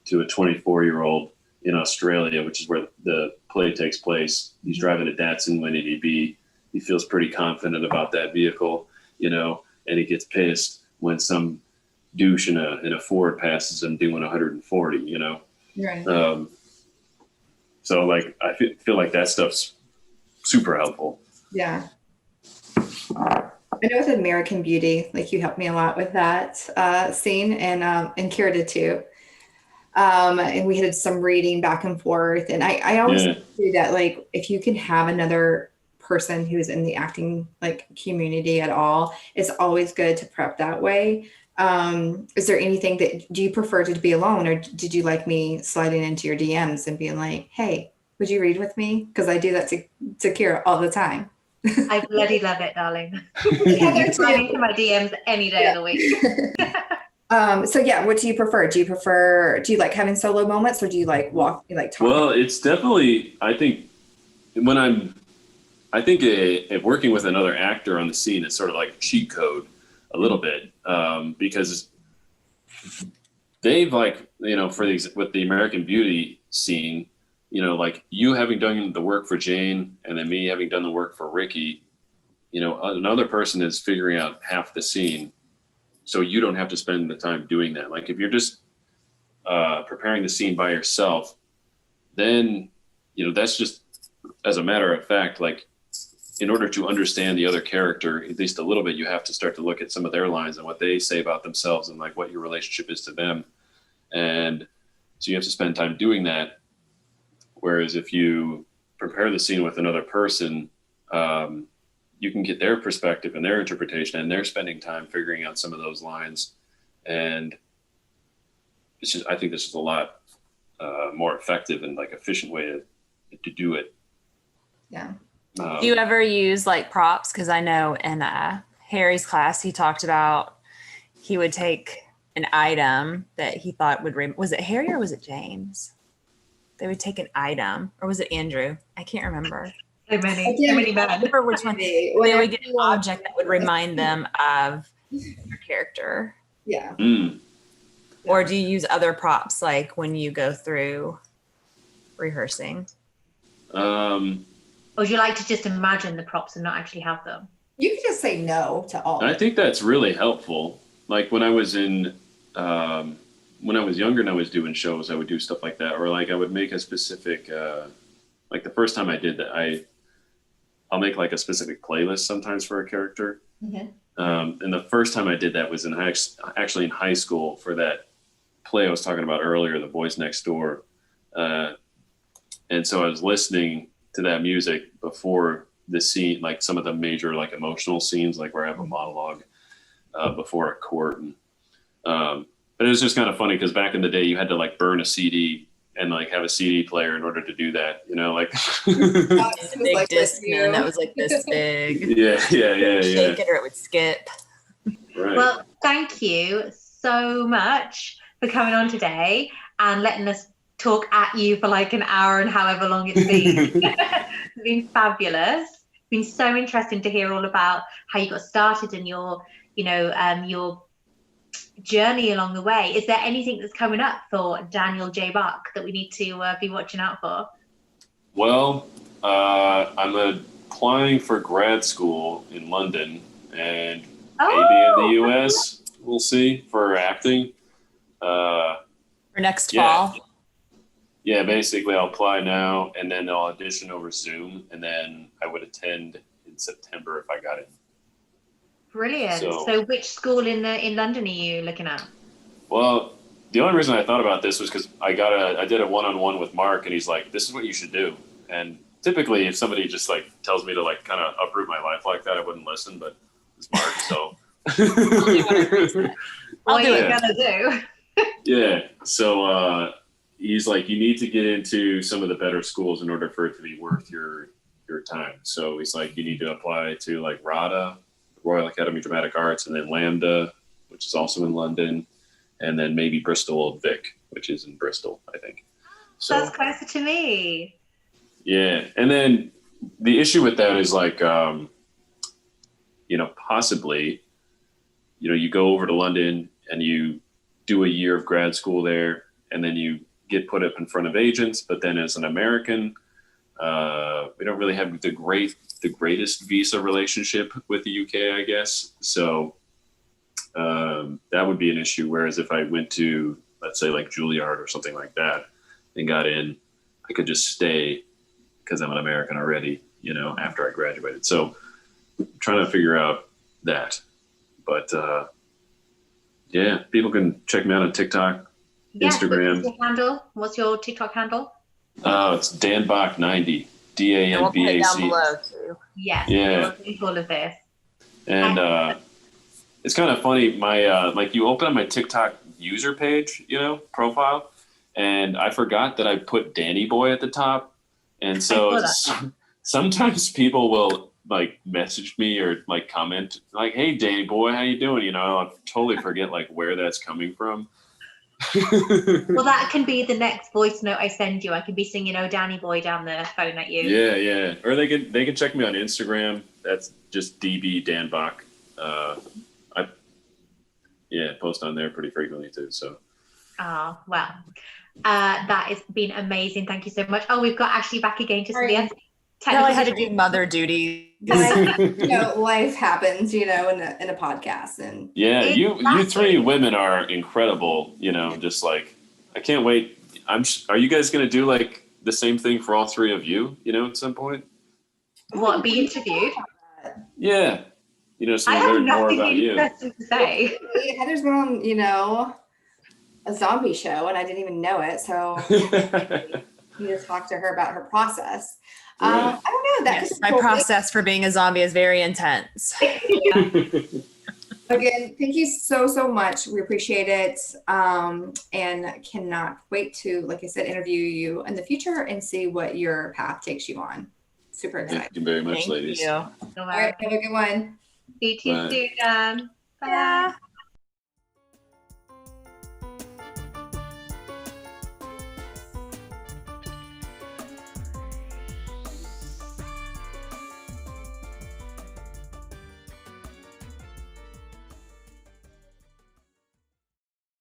Speaker 2: to a 24-year-old in Australia, which is where the play takes place. He's driving a Datsun 180B. He feels pretty confident about that vehicle, you know, and he gets pissed when some douche in a Ford passes him doing 140, you know.
Speaker 1: Right.
Speaker 2: So like I feel like that stuff's super helpful.
Speaker 1: Yeah. I know with American Beauty, like you helped me a lot with that scene, and Keira did too. And we had some reading back and forth, and I always do that. Like if you can have another person who's in the acting like community at all, it's always good to prep that way. Is there anything do you prefer to be alone, or did you like me sliding into your DMs and being like, hey, would you read with me? Because I do that to Keira all the time.
Speaker 3: I bloody love it, darling. Slide into my DMs any day of the week.
Speaker 2: So
Speaker 1: yeah, what do you prefer? Do you like having solo moments, or do you like talk?
Speaker 2: Well, it's definitely, I think if working with another actor on the scene is sort of like a cheat code a little bit, because they've like, you know, with the American Beauty scene, you know, like you having done the work for Jane and then me having done the work for Ricky, you know, another person is figuring out half the scene. So you don't have to spend the time doing that. Like if you're just preparing the scene by yourself, then, you know, that's just, as a matter of fact, like in order to understand the other character, at least a little bit, you have to start to look at some of their lines and what they say about themselves and like what your relationship is to them. And so you have to spend time doing that. Whereas if you prepare the scene with another person, you can get their perspective and their interpretation, and they're spending time figuring out some of those lines. And it's just, I think this is a lot more effective and like efficient way to do it.
Speaker 1: Yeah.
Speaker 4: Do you ever use like props? Because I know in Harry's class, he talked about he would take an item that he thought would, was it Harry or was it James? They would take an item, or was it Andrew? I can't remember.
Speaker 3: So many men.
Speaker 4: I remember which one. They would get an object that would remind them of your character.
Speaker 1: Yeah.
Speaker 4: Or do you use other props like when you go through rehearsing?
Speaker 3: Or would you like to just imagine the props and not actually have them?
Speaker 1: You can just say no to all.
Speaker 2: I think that's really helpful. Like when I was in, when I was younger and I was doing shows, I would do stuff like that. Or like I would make a specific, like the first time I did that, I'll make like a specific playlist sometimes for a character.
Speaker 1: Mm-hmm.
Speaker 2: And the first time I did that was actually in high school for that play I was talking about earlier, The Boys Next Door. And so I was listening to that music before the scene, like some of the major like emotional scenes, like where I have a monologue before a court. And, but it was just kind of funny because back in the day you had to like burn a CD and like have a CD player in order to do that, you know, like
Speaker 4: a big like Discman that was like this big.
Speaker 2: Yeah.
Speaker 4: Shake it or it would skip.
Speaker 2: Right.
Speaker 3: Well, thank you so much for coming on today and letting us talk at you for like an hour and however long it's been. It's been fabulous. It's been so interesting to hear all about how you got started and your journey along the way. Is there anything that's coming up for Daniel J. Bach that we need to be watching out for?
Speaker 2: Well, I'm applying for grad school in London and maybe in the US. We'll see, for acting.
Speaker 4: For next fall.
Speaker 2: Yeah, basically I'll apply now and then I'll audition over Zoom and then I would attend in September if I got it.
Speaker 3: Brilliant. So which school in London are you looking at?
Speaker 2: Well, the only reason I thought about this was because I did a one-on-one with Mark and he's like, this is what you should do. And typically if somebody just like tells me to like kind of uproot my life like that, I wouldn't listen, but it's Mark, so.
Speaker 3: I'll do what you're gonna do.
Speaker 2: Yeah. So he's like, you need to get into some of the better schools in order for it to be worth your time. So he's like, you need to apply to like RADA, Royal Academy of Dramatic Arts, and then Lambda, which is also in London, and then maybe Bristol Vic, which is in Bristol, I think. So
Speaker 3: that's closer to me.
Speaker 2: Yeah. And then the issue with that is like, possibly, you go over to London and you do a year of grad school there, and then you get put up in front of agents. But then as an American, we don't really have the greatest visa relationship with the UK, I guess. So that would be an issue. Whereas if I went to, let's say like Juilliard or something like that and got in, I could just stay because I'm an American already, after I graduated. So I'm trying to figure out that. But people can check me out on TikTok, Instagram.
Speaker 3: What's your handle? What's your TikTok handle?
Speaker 2: It's Dan Bach 90. DANBAC.
Speaker 4: We'll put it down below too.
Speaker 3: Yes.
Speaker 2: Yeah.
Speaker 3: All of this.
Speaker 2: And it's kind of funny. My like you open up my TikTok user page, profile, and I forgot that I put Danny Boy at the top, and so sometimes people will like message me or like comment like, "Hey, Danny Boy, how you doing?" I'll totally forget like where that's coming from.
Speaker 3: Well, that can be the next voice note I send you. I can be singing "Oh Danny Boy" down the phone at you.
Speaker 2: Yeah. Or they can check me on Instagram. That's just DB Dan Bach. I post on there pretty frequently too. So.
Speaker 3: Oh well, that has been amazing. Thank you so much. Oh, we've got Ashley back again. Just the
Speaker 4: I had to do mother duty.
Speaker 1: Life happens, in a podcast, and
Speaker 2: you three women are incredible. Just like I can't wait. Are you guys gonna do like the same thing for all three of you? At some point.
Speaker 3: What, be interviewed?
Speaker 2: Yeah. So
Speaker 3: I
Speaker 2: we
Speaker 3: have
Speaker 2: learn more
Speaker 3: nothing
Speaker 2: about you.
Speaker 3: interesting to say.
Speaker 1: Heather's been on, a zombie show, and I didn't even know it. So you need to talk to her about her process.
Speaker 2: Right.
Speaker 1: I don't know. That
Speaker 5: Yes, my process for being a zombie is very intense.
Speaker 1: Again, thank you so much. We appreciate it, and cannot wait to, like I said, interview you in the future and see what your path takes you on. Super excited.
Speaker 2: Thank you very much,
Speaker 5: Thank
Speaker 2: ladies.
Speaker 5: you.
Speaker 1: All right, have a good one.
Speaker 3: See you
Speaker 2: Bye.
Speaker 3: soon, Dan. Bye.
Speaker 5: Yeah.